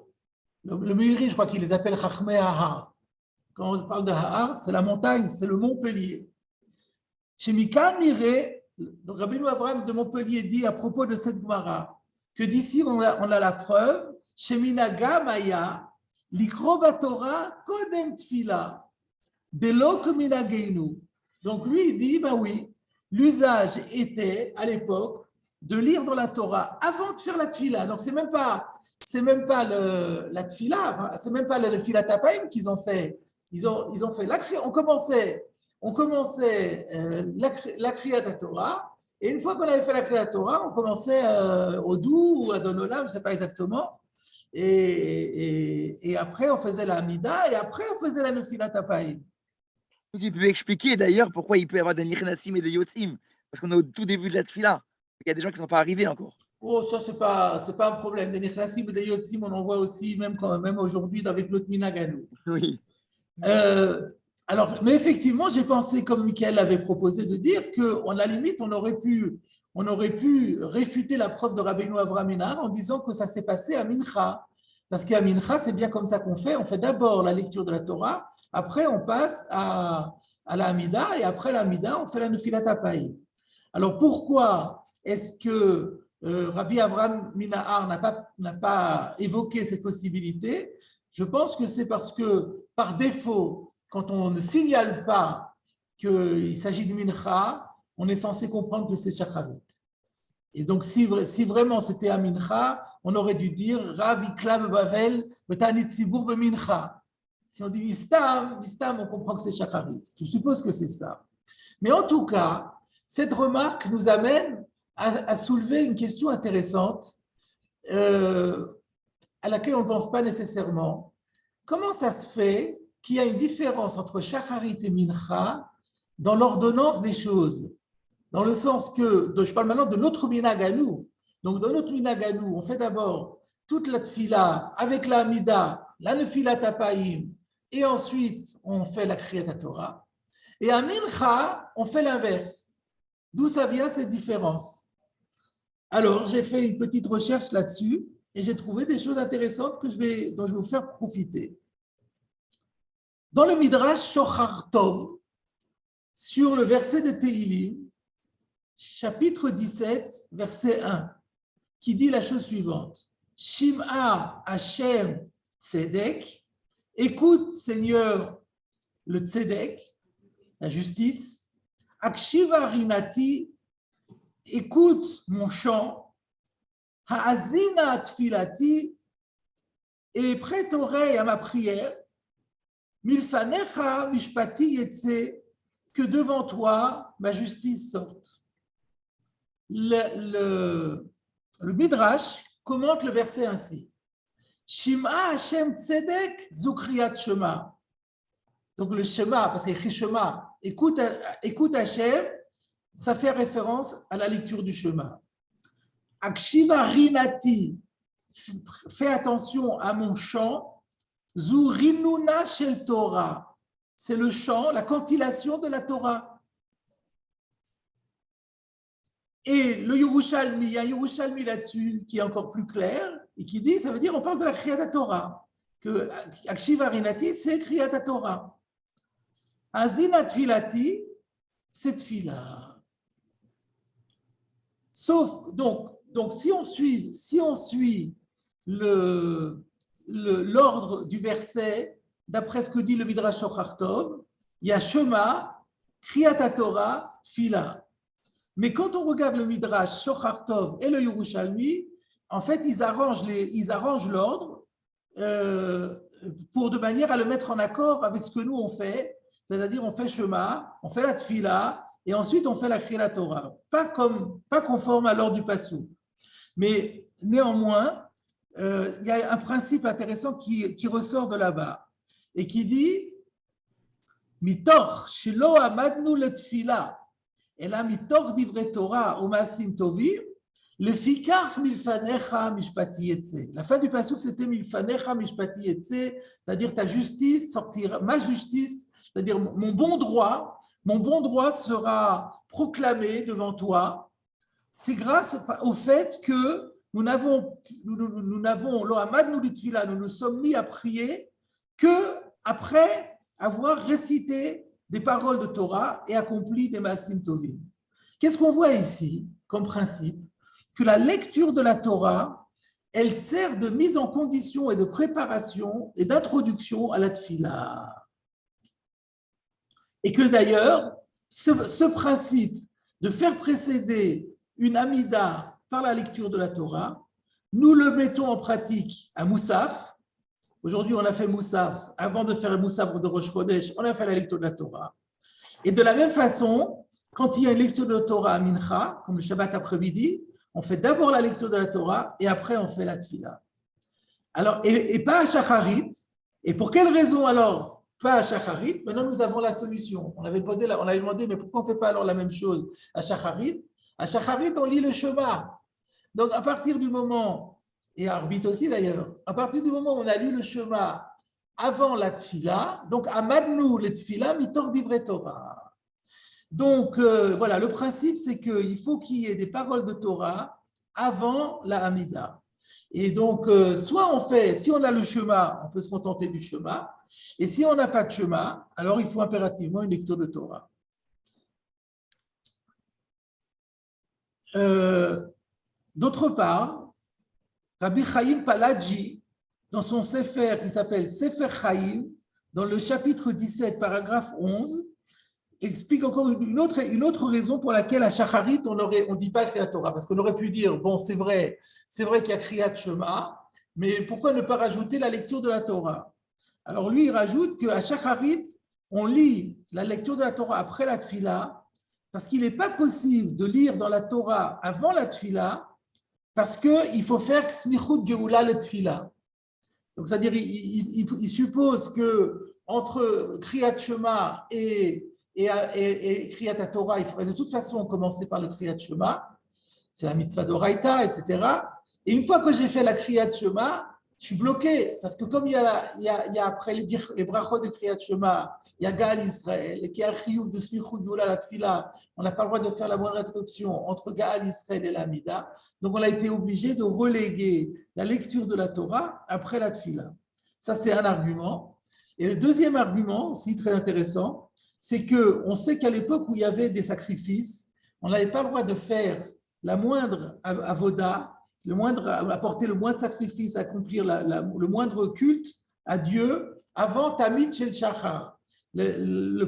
le Meiri, je crois qu'il les appelle Chachmei Ahar. Quand on parle de Ahar, c'est la montagne, c'est le Montpellier. Shemikan Nire, donc Rabbeinu Avraham de Montpellier dit à propos de cette Gemara que d'ici on a la preuve, Sheminaga Maya, Likro Torah Kodem Tfila, Delo Keminageinu. Donc lui, il dit, ben oui, l'usage était à l'époque de lire dans la Torah avant de faire la Tfila. Donc c'est même pas la Tfila, c'est même pas le Tfilat Hapaïm qu'ils ont fait. Ils ont fait on commençait la Kriyat Torah, et une fois qu'on avait fait la Kriyat Torah, on commençait au Dou ou à Donolam, je ne sais pas exactement, et après on faisait la Hamida, et après on faisait la Nefilat Hapaïm. Donc il peut expliquer d'ailleurs pourquoi il peut y avoir des Nirnasim et des Yotzim, parce qu'on est au tout début de la Tfila. Il y a des gens qui ne sont pas arrivés encore. Oh, ça, c'est pas un problème. Des Nechlassim et des Yotzim, on en voit aussi, même aujourd'hui, avec l'autre Minaganou. Oui. Alors, mais effectivement, j'ai pensé, comme Michael avait proposé, de dire qu'à la limite, on aurait pu réfuter la preuve de Rabbeinu Avraham Minahar en disant que ça s'est passé à Mincha. Parce qu'à Mincha, c'est bien comme ça qu'on fait. On fait d'abord la lecture de la Torah, après on passe à la Hamida, et après la Hamida, on fait la Nefilat Hapaïm. Alors, pourquoi est-ce que Rabbi Avraham Minahar n'a pas évoqué cette possibilité? Je pense que c'est parce que, par défaut, quand on ne signale pas qu'il s'agit de Mincha, on est censé comprendre que c'est Shacharit. Et donc, si vraiment c'était à Mincha, on aurait dû dire Rav Iklam Bavel Betanit Tzibur Bemincha. Si on dit Mistam, on comprend que c'est Shacharit. Je suppose que c'est ça. Mais en tout cas, cette remarque nous amène à soulever une question intéressante à laquelle on ne pense pas nécessairement. Comment ça se fait qu'il y a une différence entre Shacharit et Mincha dans l'ordonnance des choses? Dans le sens que, je parle maintenant de notre minhag à nous. Donc, dans notre minhag à nous, on fait d'abord toute la tfila avec la Hamida, la Nefilat Hapaïm, et ensuite on fait la Kriyat Torah. Et à Mincha, on fait l'inverse. D'où ça vient cette différence? Alors, j'ai fait une petite recherche là-dessus et j'ai trouvé des choses intéressantes dont je vais vous faire profiter. Dans le Midrash Shochar Tov, sur le verset de Tehilim, chapitre 17, verset 1, qui dit la chose suivante. Shim'a Hashem Tzedek, écoute Seigneur le Tzedek, la justice, Akshiva Rinati, écoute mon chant, Ha'azina Tfilati, et prête oreille à ma prière, Milfanecha Mishpati Yetse, que devant toi ma justice sorte. le Midrash commente le verset ainsi. Shim'a Hashem Tzedek Zukriyat Shema. Donc le Shema, parce qu'il y a écrit Shema, écoute Hashem, ça fait référence à la lecture du Shema. Akshiva Rinati, fais attention à mon chant. Zu Rinuna Shel Torah, c'est le chant, la cantillation de la Torah. Et le Yerushalmi, il y a un Yerushalmi là-dessus qui est encore plus clair et qui dit, ça veut dire, on parle de la Kriyat Torah, que Akshiva Rinati, c'est Kriyat Torah. Azina Tfilati, c'est Tfila. Sauf, donc si on suit l'ordre du verset, d'après ce que dit le Midrash Shochar Tov, il y a Shema, Kriyat Torah, Tfila. Mais quand on regarde le Midrash Shochar Tov et le Yerushalmi, en fait, ils arrangent l'ordre pour de manière à le mettre en accord avec ce que nous on fait, c'est-à-dire on fait Shema, on fait la Tfila et ensuite on fait la Kriyat Torah. Pas conforme à l'ordre du Passouk. Mais néanmoins, il y a un principe intéressant qui ressort de là-bas et qui dit Mitor shelo amadnu letfila. Et là, mitor divrei Torah ou maasim tovim, le fikach milfanecha mishpati yetze. La fin du pasuk, c'était milfanecha mishpati yetze, c'est-à-dire ta justice sortira, ma justice, c'est-à-dire mon bon droit sera proclamé devant toi. C'est grâce au fait que nous n'avons lo amadnu litfila, nous nous sommes mis à prier que après avoir récité des paroles de Torah et accompli des Maasim Tovim. Qu'est-ce qu'on voit ici comme principe? Que la lecture de la Torah, elle sert de mise en condition et de préparation et d'introduction à la Tfila. Et que d'ailleurs, ce principe de faire précéder une Amida par la lecture de la Torah, nous le mettons en pratique à Moussaf. Aujourd'hui, on a fait Moussaf. Avant de faire le Moussaf de Rosh Chodesh, on a fait la lecture de la Torah. Et de la même façon, quand il y a une lecture de la Torah à Mincha, comme le Shabbat après-midi, on fait d'abord la lecture de la Torah et après on fait la Tfila. Alors, et pas à Shacharit. Et pour quelle raison alors pas à Shacharit? Maintenant, nous avons la solution. On avait demandé, mais pourquoi on ne fait pas alors la même chose à Shacharit? À Shacharit, on lit le Shema. Donc, à partir du moment et à Arbit aussi d'ailleurs, à partir du moment où on a lu le Shema avant la Tfila, donc Amadnu le Tfila mitor divrei Torah. Donc voilà, le principe c'est qu'il faut qu'il y ait des paroles de Torah avant la Hamida. Et donc soit on fait, si on a le Shema, on peut se contenter du Shema, et si on n'a pas de Shema, alors il faut impérativement une lecture de Torah. D'autre part, Rabbi Chaim Paladji, dans son Sefer qui s'appelle Sefer Chaim, dans le chapitre 17, paragraphe 11, explique encore une autre raison pour laquelle à Shacharit, on ne dit pas Kriyat Torah. Parce qu'on aurait pu dire, bon, c'est vrai qu'il y a Kriyat Shema, mais pourquoi ne pas rajouter la lecture de la Torah? Alors lui, il rajoute qu'à Shacharit, on lit la lecture de la Torah après la Tfila, parce qu'il n'est pas possible de lire dans la Torah avant la Tfila, parce qu'il faut faire Smichut Geoula le Tfila. Donc, c'est-à-dire, il suppose qu'entre Kriyat Shema et Kriyat Torah, il faudrait de toute façon commencer par le Kriyat Shema, c'est la mitzvah d'Oraita, etc. Et une fois que j'ai fait la Kriyat Shema, je suis bloqué, parce que comme il y a après les brachot de Kriyat Shema, il y a Gaal Israël, et qu'il y a Chiyuv de Smichut Geoula la Tfila, on n'a pas le droit de faire la moindre interruption entre Gaal Israël et l'Amida. Donc on a été obligé de reléguer la lecture de la Torah après la Tfila. Ça, c'est un argument. Et le deuxième argument, aussi très intéressant, c'est qu'on sait qu'à l'époque où il y avait des sacrifices, on n'avait pas le droit de faire la moindre avoda, apporter le moindre sacrifice, accomplir le moindre culte à Dieu avant Tamid Shel Shachar. La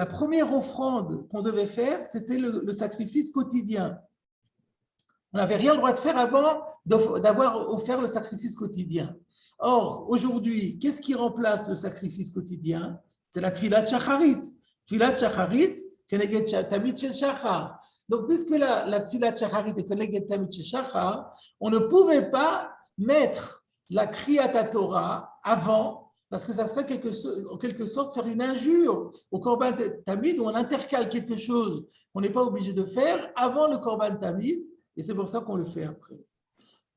première offrande qu'on devait faire, c'était le sacrifice quotidien. On n'avait rien le droit de faire avant d'avoir offert le sacrifice quotidien. Or, aujourd'hui, qu'est-ce qui remplace le sacrifice quotidien? C'est la Tfilat Shacharit. Tfilat Shacharit, Keneged Tamid Shel Shachar. Donc, puisque la Tfilat Shacharit est connectée à Shachar, on ne pouvait pas mettre la Kriyat Torah avant, parce que ça serait en quelque sorte faire une injure au Korban Tamid, où on intercale quelque chose qu'on n'est pas obligé de faire avant le Korban Tamid, et c'est pour ça qu'on le fait après.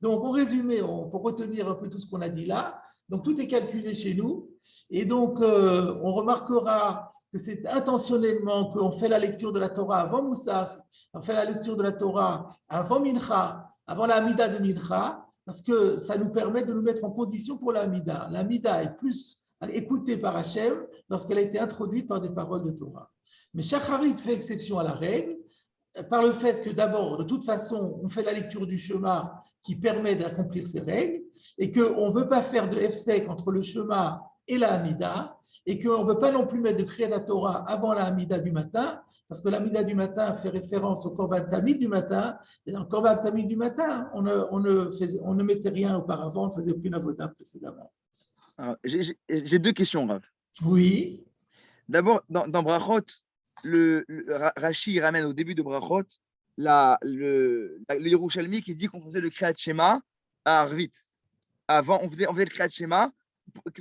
Donc, en résumé, pour retenir un peu tout ce qu'on a dit là, donc tout est calculé chez nous, et donc on remarquera que c'est intentionnellement qu'on fait la lecture de la Torah avant Moussaf, on fait la lecture de la Torah avant Mincha, avant la Amida de Mincha, parce que ça nous permet de nous mettre en condition pour la Amida. La Amida est plus écoutée par Hachem lorsqu'elle a été introduite par des paroles de Torah. Mais Shacharit fait exception à la règle, par le fait que d'abord, de toute façon, on fait la lecture du Shema qui permet d'accomplir ces règles, et qu'on ne veut pas faire de Hefsek entre le Shema et la Hamida, et qu'on ne veut pas non plus mettre de Kriyat Torah avant la Hamida du matin, parce que la Hamida du matin fait référence au Korban Tamid du matin, et dans le Korban Tamid du matin, on ne mettait rien auparavant, on ne faisait aucune avoda précédemment. Alors, j'ai deux questions, Rav. Oui. D'abord, dans Brachot, Rashi ramène au début de Brachot le Yerushalmi qui dit qu'on faisait le Kriyat Shema à Arvit. Avant, on faisait le Kriyat Shema, on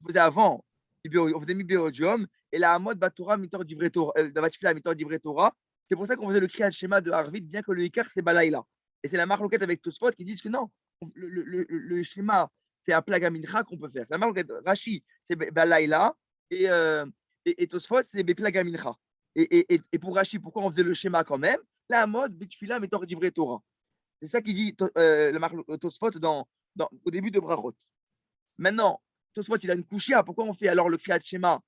faisait avant, on faisait Mibéodium, et la Hamod Batora Mitor Divrei Torah, la Vatfila Mitor Divrei Torah. C'est pour ça qu'on faisait le Kriyat Shema de Arvit, bien que le Ikar c'est Balaïla. Et c'est la marloquette avec Tosfot qui disent que non, le Shema c'est un Plaga Mincha qu'on peut faire. C'est la marloquette. Rashi c'est Balaïla et Tosfot c'est Plaga Mincha. Et pour Rashi, pourquoi on faisait le schéma quand même? La mode, Bitfila, Metor Divrei Torah. C'est ça qui dit le Tosfot au début de Brachot. Maintenant, Tosfot, il a une couchia. Pourquoi on fait alors le Kriyat Shema?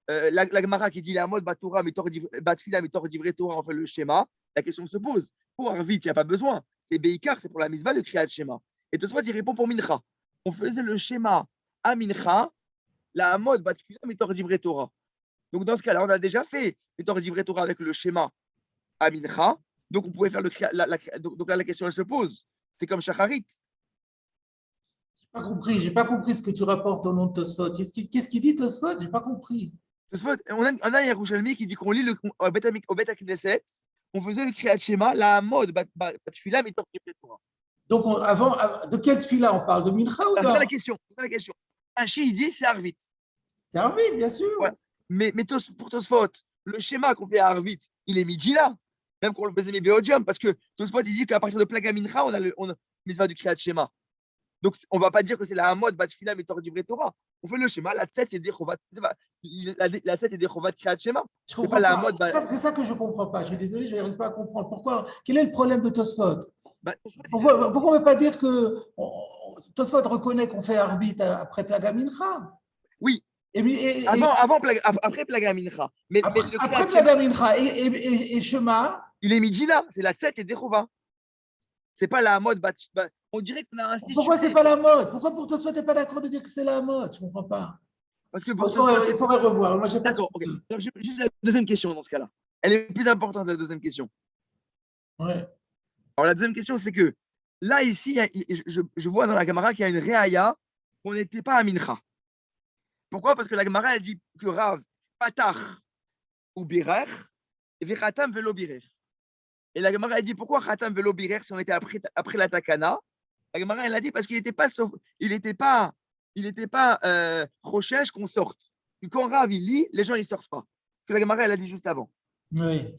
La Gemara qui dit la mode, Batfila, Metor Divrei Torah, on fait le schéma. La question se pose. Pour Arvit, il n'y a pas besoin. C'est Beikar, c'est pour la mitzvah de Kriyat Shema. Et Tosfot, il répond pour Mincha. On faisait le schéma à Mincha, la mode, Batfila, Metor Divrei Torah. Donc, dans ce cas-là, on a déjà fait Metor Divrei Torah avec le schéma à Mincha. Donc, on pouvait faire donc là, la question, elle se pose. C'est comme Shacharit. Je n'ai pas compris ce que tu rapportes au nom de Tosfot. Qu'est-ce qu'il dit Tosfot? Je n'ai pas compris. Tosfot, on a un Yerushalmi qui dit qu'on lit au Bet HaKnesset, on faisait le Kriyat Shema, la mode, Batfila, Metor Divrei Torah. Donc, de quelle tfila on parle? De Mincha ou C'est de... ça la question. Rashi, il dit c'est Arvit. C'est Arvit, bien sûr. Ouais. Mais pour Tosfot, le schéma qu'on fait à Arvit, il est midi là, même qu'on le faisait Béodium, parce que Tosfot, il dit qu'à partir de Plaga Mincha, on a le mitzvah du Kriyat Shema. Donc, on ne va pas dire que c'est la Hamod, Batfila, Metor Divrei Torah. On fait le schéma, la tête, c'est des Chovat. La tête, c'est des Chovat Kriyat Shema. C'est pas la Hamod. C'est ça que je ne comprends pas. Je suis désolé, je n'arrive pas à comprendre. Pourquoi? Quel est le problème de Tosfot? Pourquoi on ne veut pas dire que Tosfot reconnaît qu'on fait Arvit après Plaga Mincha? Oui. Après Plaga Mincha. Après Plaga Mincha et Shema. Il est midi là, c'est la tête et des Chovat. C'est pas la mode. On dirait qu'on a institué. Pourquoi c'est pas la mode? Pourquoi pour toi, tu n'es pas d'accord de dire que c'est la mode? Je ne comprends pas. Parce que il faudrait revoir. Moi, d'accord, ok. Alors, juste la deuxième question dans ce cas-là. Elle est plus importante, la deuxième question. Ouais. Alors, la deuxième question, c'est que là, ici, je vois dans la Gemara qu'il y a une réaya qu'on n'était pas à Mincha. Pourquoi? Parce que la Gemara, elle dit que Rav, Patach ou Birer, et Vichatam velo Birer. Et la Gemara, elle dit pourquoi Khatam velo Birer si on était après la Takana? La Gemara, elle a dit parce qu'il n'était pas Rochesh qu'on sorte. Et quand Rav, il lit, les gens, ils ne sortent pas. Que la Gemara, elle a dit juste avant. Oui.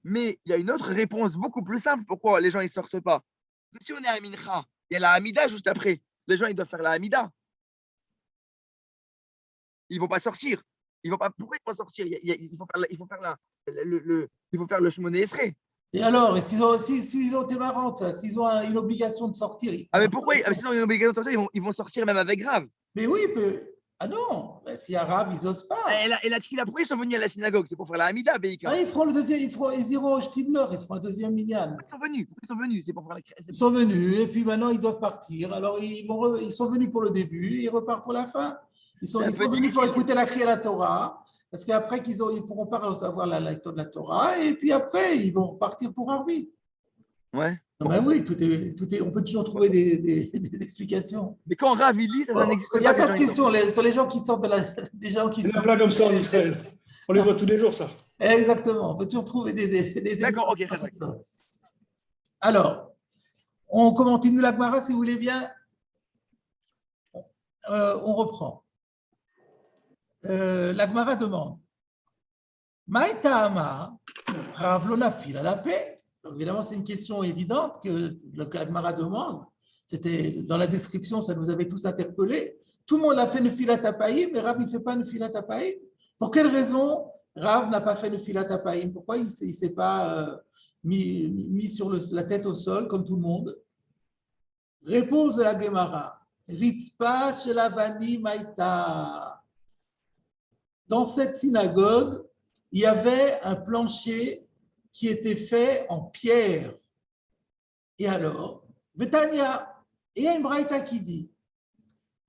Mais il y a une autre réponse beaucoup plus simple pourquoi les gens ne sortent pas. Si on est à Mincha, il y a la Hamida juste après. Les gens, ils doivent faire la Hamida. Ils ne vont pas sortir. Pourquoi ils vont sortir? Il faut faire le Shmoné Esrei. Et alors, s'ils ont été marrantes, s'ils ont une obligation de sortir. Mais pourquoi? Sinon, ils ont une obligation de sortir, ils vont sortir même avec Rav. Mais oui, ah non, s'il y a Rav, ils n'osent pas. Et la tfila, pourquoi ils sont venus à la synagogue? C'est pour faire la Hamida, Beika. Ils feront le deuxième, ils iront au Shtibler, ils feront un deuxième minyan. Pourquoi ils sont venus? C'est pour faire la... Ils sont venus, et puis maintenant, ils doivent partir. Alors, ils sont venus pour le début, ils repartent pour la fin. Ils sont venus pour écouter la Kriya la Torah. Parce qu'après, ils ne pourront pas avoir la lecture de la Torah, et puis après, ils vont repartir pour Arvit. Ouais. Non, mais oui, on peut toujours trouver des explications. Mais quand Rav il lit, ça n'existe pas. Il n'y a pas de question sur les gens qui sortent des gens qui C'est sortent. là comme ça en Israël. On les voit tous les jours, ça. Exactement, on peut toujours trouver des D'accord, ok, exemples comme ça. Alors, on continue la Gemara si vous voulez bien. On reprend. La Gemara demande Maïtama, Rav lo nafil à la paix. Donc, évidemment, c'est une question évidente que la Gemara demande. C'était dans la description, ça nous avait tous interpellés. Tout le monde a fait Nefilat Hapaïm, mais Rav ne fait pas Nefilat Hapaïm. Pour quelle raison Rav n'a pas fait Nefilat Hapaïm? Pourquoi il ne s'est pas mis sur la tête au sol comme tout le monde? Réponse de la Gemara. Ritzpa shelavani maïta. Dans cette synagogue, il y avait un plancher qui était fait en pierre. Et alors, Betania, il y a une braïta qui dit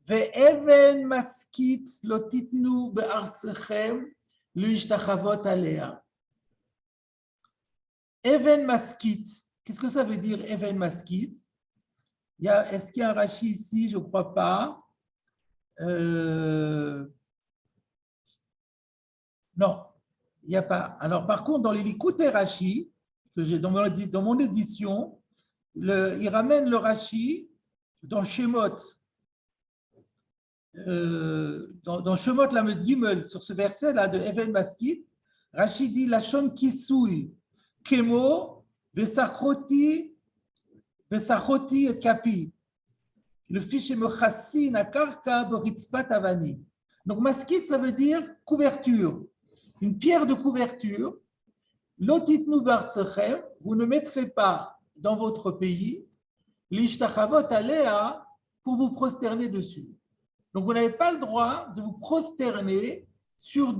Ve'even maskit lo titnu be'artzechem lu'ishtachavot alea. Even maskit, qu'est-ce que ça veut dire even maskit? Est-ce qu'il y a un Rashi ici? Je ne crois pas. Non, il n'y a pas. Alors, par contre, dans les Likutei Rashi, que j'ai dans mon édition, il ramène le Rashi dans Shemot. Dans Shemot Lamed Gimel, sur ce verset-là de Even Maskit, Rashi dit Lachon Kisui, Kemo, Vesachoti et Kapi. Le fiche Mechassin à Karka Boritzpat Avani. Donc, Maskit, ça veut dire couverture. Une pierre de couverture. Lotitnu Bartzechem, vous ne mettrez pas dans votre pays l'ishtachavot alea pour vous prosterner dessus. Donc, vous n'avez pas le droit de vous prosterner sur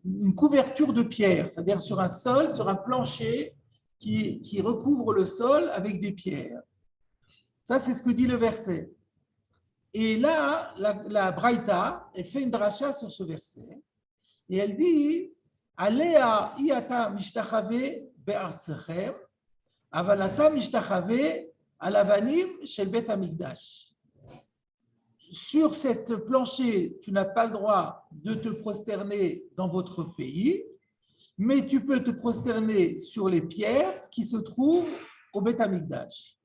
une couverture de pierre, c'est-à-dire sur un sol, sur un plancher qui recouvre le sol avec des pierres. Ça, c'est ce que dit le verset. Et là, la Braïta, elle fait une dracha sur ce verset. Et elle dit Alea iata mishtachave be'artzechem, avalata mishtachave alavanim shel bet hamikdash. Sur cette plancher, tu n'as pas le droit de te prosterner dans votre pays, mais tu peux te prosterner sur les pierres qui se trouvent au Bet Hamikdash.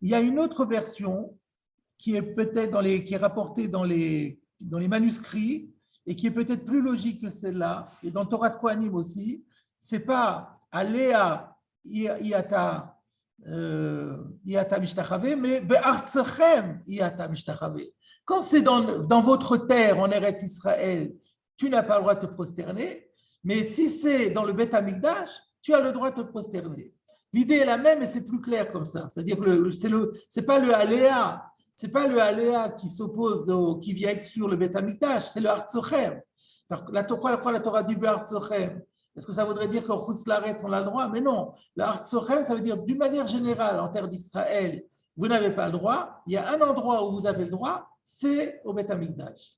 Il y a une autre version qui est peut-être qui est rapportée dans les manuscrits et qui est peut-être plus logique que celle-là, et dans le Torah de Kohanim aussi. C'est pas Alea iata mishtachave, mais be'artzechem iata mishtachave. Quand c'est dans votre terre, en Eretz Israël, tu n'as pas le droit de te prosterner, mais si c'est dans le Bet Hamikdash, tu as le droit de te prosterner. L'idée est la même, mais c'est plus clair comme ça. C'est-à-dire que c'est pas le Aléa, c'est pas le Aléa qui s'oppose qui vient exclure le Bet Hamikdash, c'est le Artzochem. Pourquoi la Torah dit Artzochem? Est-ce que ça voudrait dire qu'en Chutz Laaretz on a le droit? Mais non. Le Artzochem, ça veut dire d'une manière générale, en terre d'Israël, vous n'avez pas le droit. Il y a un endroit où vous avez le droit, c'est au Bet Hamikdash.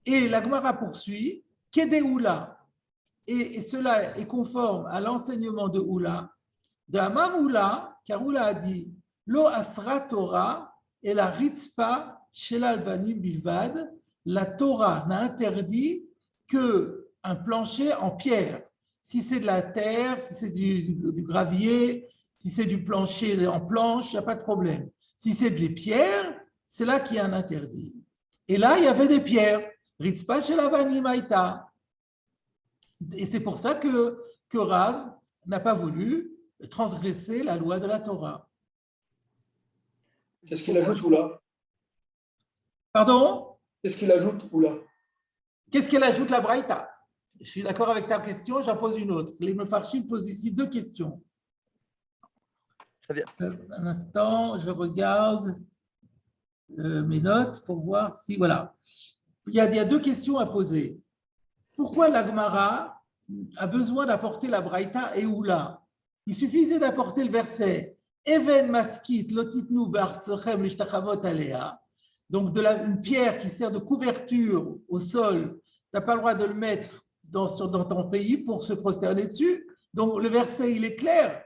Et la Gemara poursuit. Kedeoula, et cela est conforme à l'enseignement de Oula, de Amar Oula, car Oula a dit Lo asra Torah et la ritzpa shelal banim bilvad, la Torah n'a interdit qu'un plancher en pierre. Si c'est de la terre, si c'est du gravier, si c'est du plancher en planche, il n'y a pas de problème. Si c'est des pierres, c'est là qu'il y a un interdit. Et là, il y avait des pierres. Ritzpa shelavani maïta. Et c'est pour ça que Rav n'a pas voulu transgresser la loi de la Torah. Qu'est-ce qu'il ajoute Oula? Pardon? Qu'est-ce qu'il ajoute Oula? Qu'est-ce qu'elle ajoute la Braïta? Je suis d'accord avec ta question, j'en pose une autre. Les Mefarshim posent ici deux questions. Très bien. Un instant, je regarde mes notes pour voir si... Voilà. Il y a deux questions à poser. Pourquoi la Gemara a besoin d'apporter la Braïta et Oula? Il suffisait d'apporter le verset Even maskit lotitnu be'artzechem lishtachavot alea. Donc une pierre qui sert de couverture au sol, tu n'as pas le droit de le mettre dans ton pays pour se prosterner dessus. Donc le verset il est clair.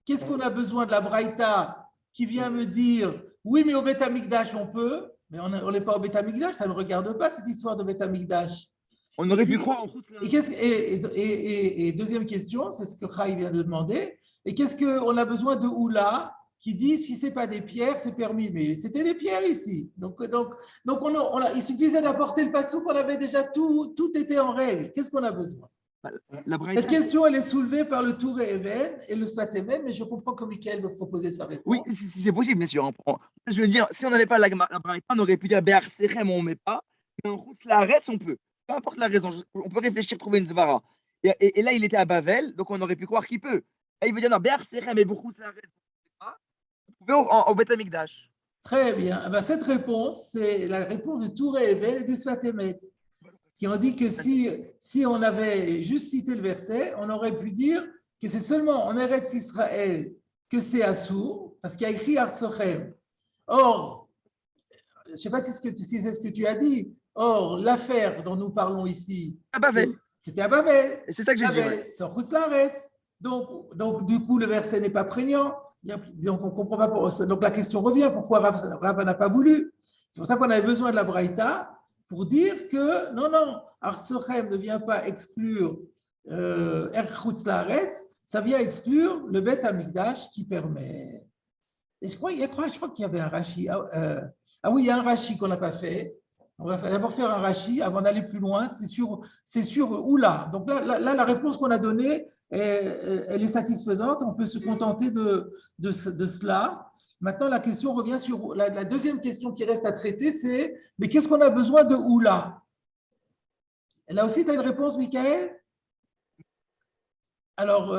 Qu'est-ce qu'on a besoin de la Braïta qui vient me dire oui mais au Bet Hamikdash on peut, mais on n'est pas au Bet Hamikdash, ça ne regarde pas cette histoire de Bet Hamikdash. On aurait pu croire en route. Et deuxième question, c'est ce que Khaï vient de demander. Et qu'est-ce qu'on a besoin de Oula qui dit si ce n'est pas des pierres, c'est permis. Mais c'était des pierres ici. Donc il suffisait d'apporter le passou qu'on avait déjà tout était en règle. Qu'est-ce qu'on a besoin? Cette question, elle est soulevée par le Touré Even et le Sfatemet, mais je comprends que Michael veut proposer sa réponse. Oui, si c'est possible, bien sûr. Je veux dire, si on n'avait pas la Braïta, on aurait pu dire Béar Sechem, on ne met pas, mais en route, la arrête, on peut. Peu importe la raison, on peut réfléchir, trouver une Zvara. Et là, il était à Bavel, donc on aurait pu croire qu'il peut. Là, il veut dire non, Béar Sechem, mais beaucoup la arrête, on pouvait au Beth Amikdash. Très bien. Eh bien, cette réponse, c'est la réponse du Touré Even et du Sfatemet, qui ont dit que si on avait juste cité le verset, on aurait pu dire que c'est seulement en Eretz Israël que c'est Assour, parce qu'il y a écrit Artsochem. Or, je ne sais pas si c'est ce que tu as dit, or, l'affaire dont nous parlons ici, À Bavel. C'était à Bavel. Et c'est ça que j'ai dit. Ouais. C'est en Chutz Laaretz. Donc, du coup, le verset n'est pas prégnant. Donc, on comprend pas. Donc, la question revient, pourquoi Rav n'a pas voulu? C'est pour ça qu'on avait besoin de la Braïta, pour dire que non, Artsochem ne vient pas exclure Chutz Laaretz, ça vient exclure le Beth Amikdash qui permet. Et je crois qu'il y avait un Rashi. Oui, il y a un Rashi qu'on n'a pas fait. On va d'abord faire un Rashi avant d'aller plus loin. C'est sur Oula. Donc là, la réponse qu'on a donnée, elle est satisfaisante. On peut se contenter de cela. Maintenant, la question revient sur la deuxième question qui reste à traiter, c'est mais qu'est-ce qu'on a besoin de Oula? Et là aussi, tu as une réponse, Michael? Alors,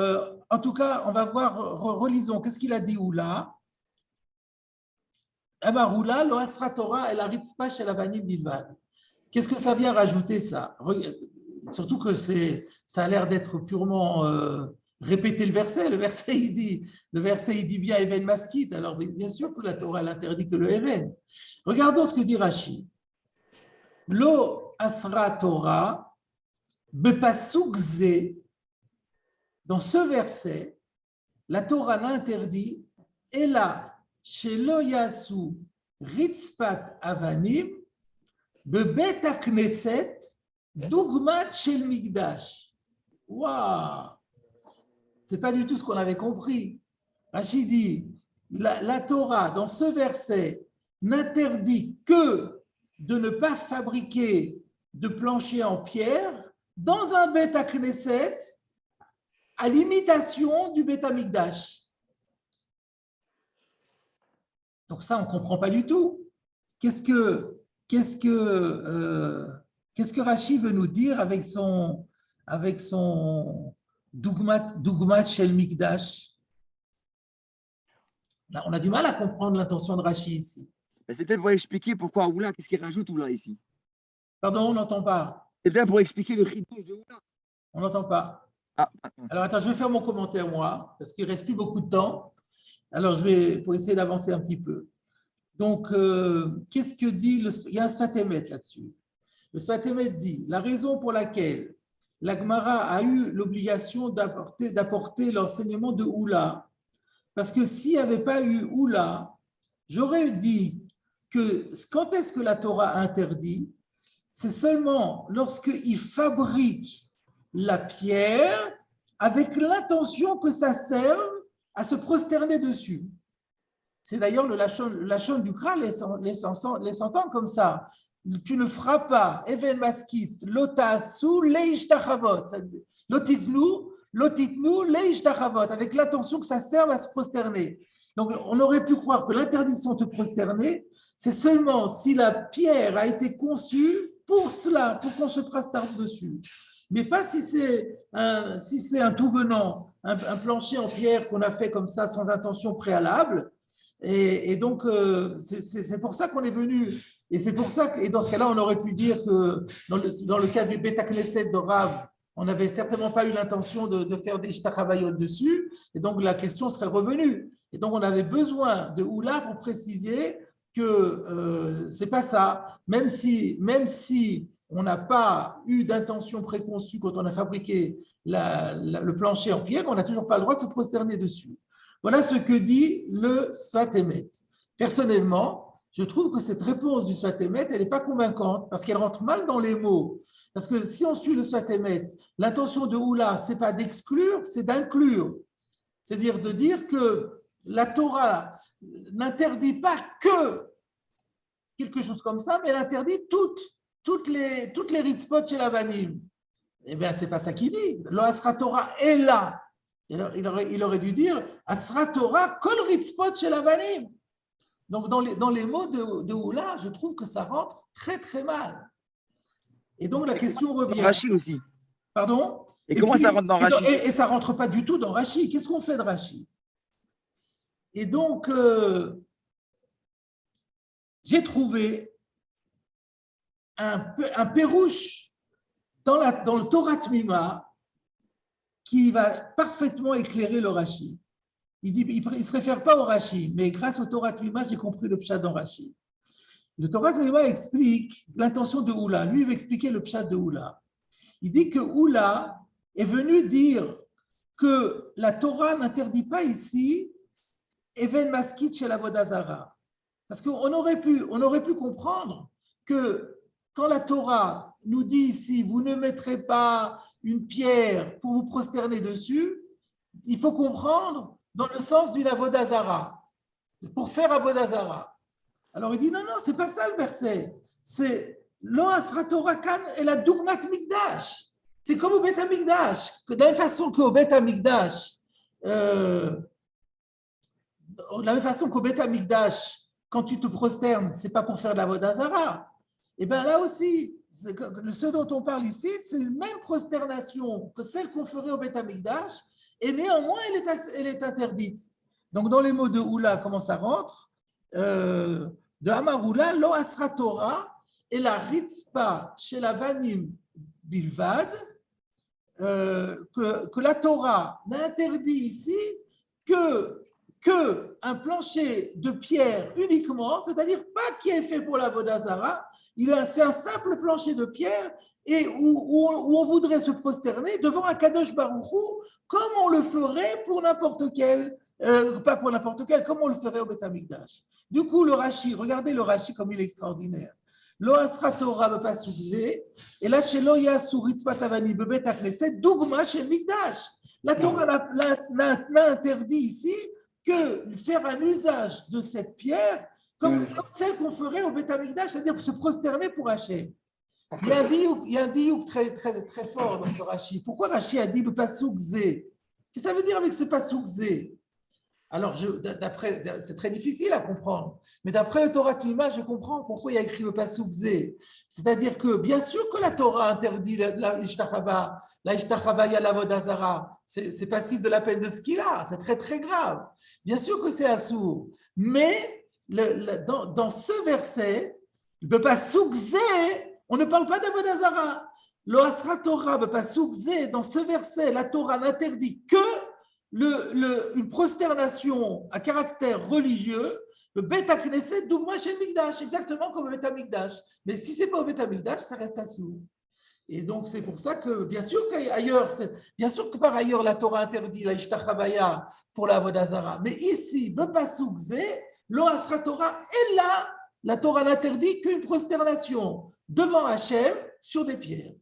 en tout cas, on va voir, relisons. Qu'est-ce qu'il a dit Oula? Oula, lo asra Torah et la ritzpa shel avanim bilvad. Qu'est-ce que ça vient rajouter, ça? Surtout que ça a l'air d'être purement répéter le verset. Le verset, il dit bien Even Maskit. Alors, bien sûr que la Torah l'interdit que le Even. Regardons ce que dit Rashi. Lo asra Torah bepasuk ze. Dans ce verset, la Torah l'interdit et là, chez lo yasu ritzpat avanim bebet hakneset dugmat shel migdash. Waouh! C'est pas du tout ce qu'on avait compris. Rashi dit, la Torah, dans ce verset, n'interdit que de ne pas fabriquer de plancher en pierre dans un Beth HaKnesset à l'imitation du Beth Amikdash. Donc ça, on ne comprend pas du tout. Qu'est-ce que Rashi veut nous dire avec son Dugmat Shel Mikdash? Là, on a du mal à comprendre l'intention de Rashi ici. C'est peut-être pour expliquer pourquoi Oula, qu'est-ce qu'il rajoute Oula ici? Pardon, on n'entend pas. C'est peut-être pour expliquer le chidouche de Oula. On n'entend pas. Alors attends, je vais faire mon commentaire moi, parce qu'il ne reste plus beaucoup de temps. Alors pour essayer d'avancer un petit peu. Donc, qu'est-ce que dit il y a un Sfatemet là-dessus. Le Sfatemet dit, la raison pour laquelle la Gemara a eu l'obligation d'apporter l'enseignement de Oula, parce que s'il n'y avait pas eu Oula, j'aurais dit que quand est-ce que la Torah interdit? C'est seulement lorsqu'il fabrique la pierre avec l'intention que ça serve à se prosterner dessus. C'est d'ailleurs le lachon du Kral les entend comme ça. Tu ne feras pas, Even Maskit, Lotasu, Leishtachavot, Lotitnu, Leishtachavot, avec l'intention que ça serve à se prosterner. Donc, on aurait pu croire que l'interdiction de prosterner, c'est seulement si la pierre a été conçue pour cela, pour qu'on se prosterne dessus. Mais pas si c'est un tout venant, un plancher en pierre qu'on a fait comme ça sans intention préalable. Et donc, c'est pour ça qu'on est venu. Et c'est pour ça que, dans ce cas-là, on aurait pu dire que dans le cas du Beth HaKnesset de Rav, on n'avait certainement pas eu l'intention de faire des shtachavayot dessus. Et donc, la question serait revenue. Et donc, on avait besoin de Oula pour préciser que c'est pas ça. Même si on n'a pas eu d'intention préconçue quand on a fabriqué le plancher en pierre, on n'a toujours pas le droit de se prosterner dessus. Voilà ce que dit le Sfatemet. Personnellement, je trouve que cette réponse du Sfatemet, elle n'est pas convaincante parce qu'elle rentre mal dans les mots. Parce que si on suit le Sfat Emet, l'intention de Oula, ce n'est pas d'exclure, c'est d'inclure. C'est-à-dire de dire que la Torah n'interdit pas que quelque chose comme ça, mais elle interdit toutes les ritzpot chez l'Avanim. Eh bien, ce n'est pas ça qu'il dit. Lo Asra Torah est là. Il aurait dû dire Asra Torah kol ritzpot chez l'Avanim. Donc, dans les mots de Oula, je trouve que ça rentre très, très mal. Et donc, la question revient. Rachi aussi. Pardon? Et comment ça rentre dans Rachi? Et ça ne rentre pas du tout dans Rachi. Qu'est-ce qu'on fait de Rachi? Et donc, j'ai trouvé un pérouche dans le Torah Tmima qui va parfaitement éclairer le Rachi. Il ne se réfère pas au Rachi, mais grâce au Torah Tmima, j'ai compris le pshat dans Rachi. Le Torah Tmima explique l'intention de Oula. Lui, il va expliquer le pshat de Oula. Il dit que Oula est venu dire que la Torah n'interdit pas ici Even Maskit chez la Vodazara. Parce qu'on aurait pu comprendre que quand la Torah nous dit ici, vous ne mettrez pas une pierre pour vous prosterner dessus, il faut comprendre dans le sens d'une Avodazara, pour faire Avodazara. Alors il dit non, ce n'est pas ça le verset. C'est Lo Asra Torah Kan et la Dugmat Mikdash. C'est comme au Beth Amikdash. De la même façon qu'au Beth Amikdash, quand tu te prosternes, ce n'est pas pour faire de la Vodazara. Et bien là aussi, ce dont on parle ici, c'est une même prosternation que celle qu'on ferait au Beth Amikdash, et néanmoins, elle est interdite. Donc, dans les mots de Oula, comment ça rentre? De Amaroula, Lo Asra Torah, et la Ritzpa chez la Vanim Bilvad, que la Torah n'a interdit ici que un plancher de pierre uniquement, c'est-à-dire pas qui est fait pour la Vodazara, c'est un simple plancher de pierre et où on voudrait se prosterner devant un Kadosh Baruch Hu, comme on le ferait pour n'importe quel, pas pour n'importe quel, comme on le ferait au Beth Amikdash. Du coup, le Rashi, regardez le Rashi comme il est extraordinaire. Lo Asra Torah bepasuk ze, et là chez Lo Yasu Ritzpat Avani bebet Knesset, Dougma chez Mikdash. La Torah n'a interdit ici que faire un usage de cette pierre comme celle qu'on ferait au Beth Amikdash, c'est-à-dire se prosterner pour Hachem. Il y a un diouk très, très, très fort dans ce Rashi. Pourquoi Rashi a dit le pasuk zé? Qu'est-ce que ça veut dire avec ce pasuk zé? Alors, c'est très difficile à comprendre, mais d'après le Torah Tmima, je comprends pourquoi il y a écrit le pasuk zé. C'est-à-dire que bien sûr que la Torah interdit la ishtachava, il y a la vodazara, c'est passible de la peine de skila, c'est très très grave. Bien sûr que c'est assourd, mais dans ce verset, le pasuk zé, on ne parle pas d'Avodazara. Lo Asra Torah, pasuk zé, dans ce verset, la Torah n'interdit que une prosternation à caractère religieux, le Beth Knesset, Dougma chez le Mikdash, exactement comme le Beth Mikdash. Mais si ce n'est pas au Beth Mikdash, ça reste assourd. Et donc, c'est pour ça que, bien sûr que par ailleurs, la Torah interdit la Ishtachavaya pour la Vodazara. Mais ici, Bepasuk Zé, Lo Asra Torah, et là, la Torah n'interdit qu'une prosternation devant Hachem sur des pierres.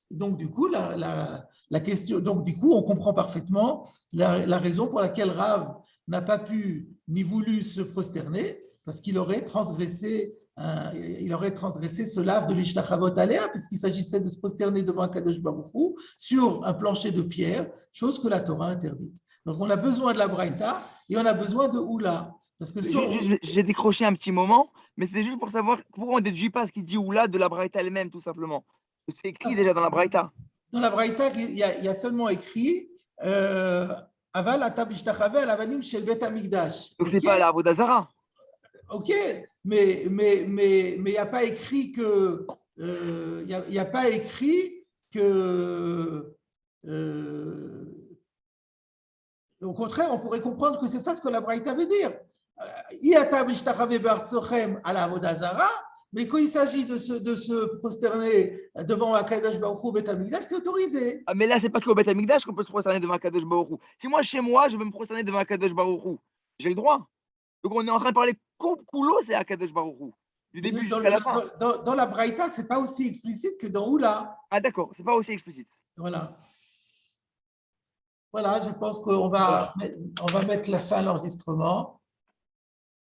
Et donc, du coup, la question, donc, du coup, on comprend parfaitement la raison pour laquelle Rav n'a pas pu ni voulu se prosterner, parce qu'il aurait transgressé ce lave de l'Ishtachavot Alea, puisqu'il s'agissait de se prosterner devant un Kadosh Baruch Hu sur un plancher de pierre, chose que la Torah interdit. Donc, on a besoin de la Braïta et on a besoin de Oula. Parce que j'ai décroché un petit moment, mais c'est juste pour savoir pourquoi on ne déduit pas ce qu'il dit Oula de la Braïta elle-même, tout simplement. C'est écrit déjà dans la Braïta. Dans la Braïta, il y a seulement écrit Aval atab ishtachave al avanim shel bet hamikdash. Donc c'est pas la Avodazara. Ok, mais il n'y a pas écrit que au contraire, on pourrait comprendre que c'est ça ce que la Braïta veut dire. Iatab ishtachave be'artzochem al avodazara. Mais quand il s'agit de se prosterner devant Akadosh Baruch Hu Beth Amikdash, c'est autorisé. Ah, mais là, c'est pas qu'au Beth Amikdash qu'on peut se prosterner devant Akadosh Baruch Hu. Si moi, chez moi, je veux me prosterner devant Akadosh Baruch Hu, j'ai le droit. Donc, on est en train de parler Koulo, c'est Akadosh Baruch Hu. du début Dans, jusqu'à la fin. dans la Braïta, ce n'est pas aussi explicite que dans Oula. Ah d'accord, c'est pas aussi explicite. Voilà. Voilà, je pense qu'on va, on va mettre la fin à l'enregistrement.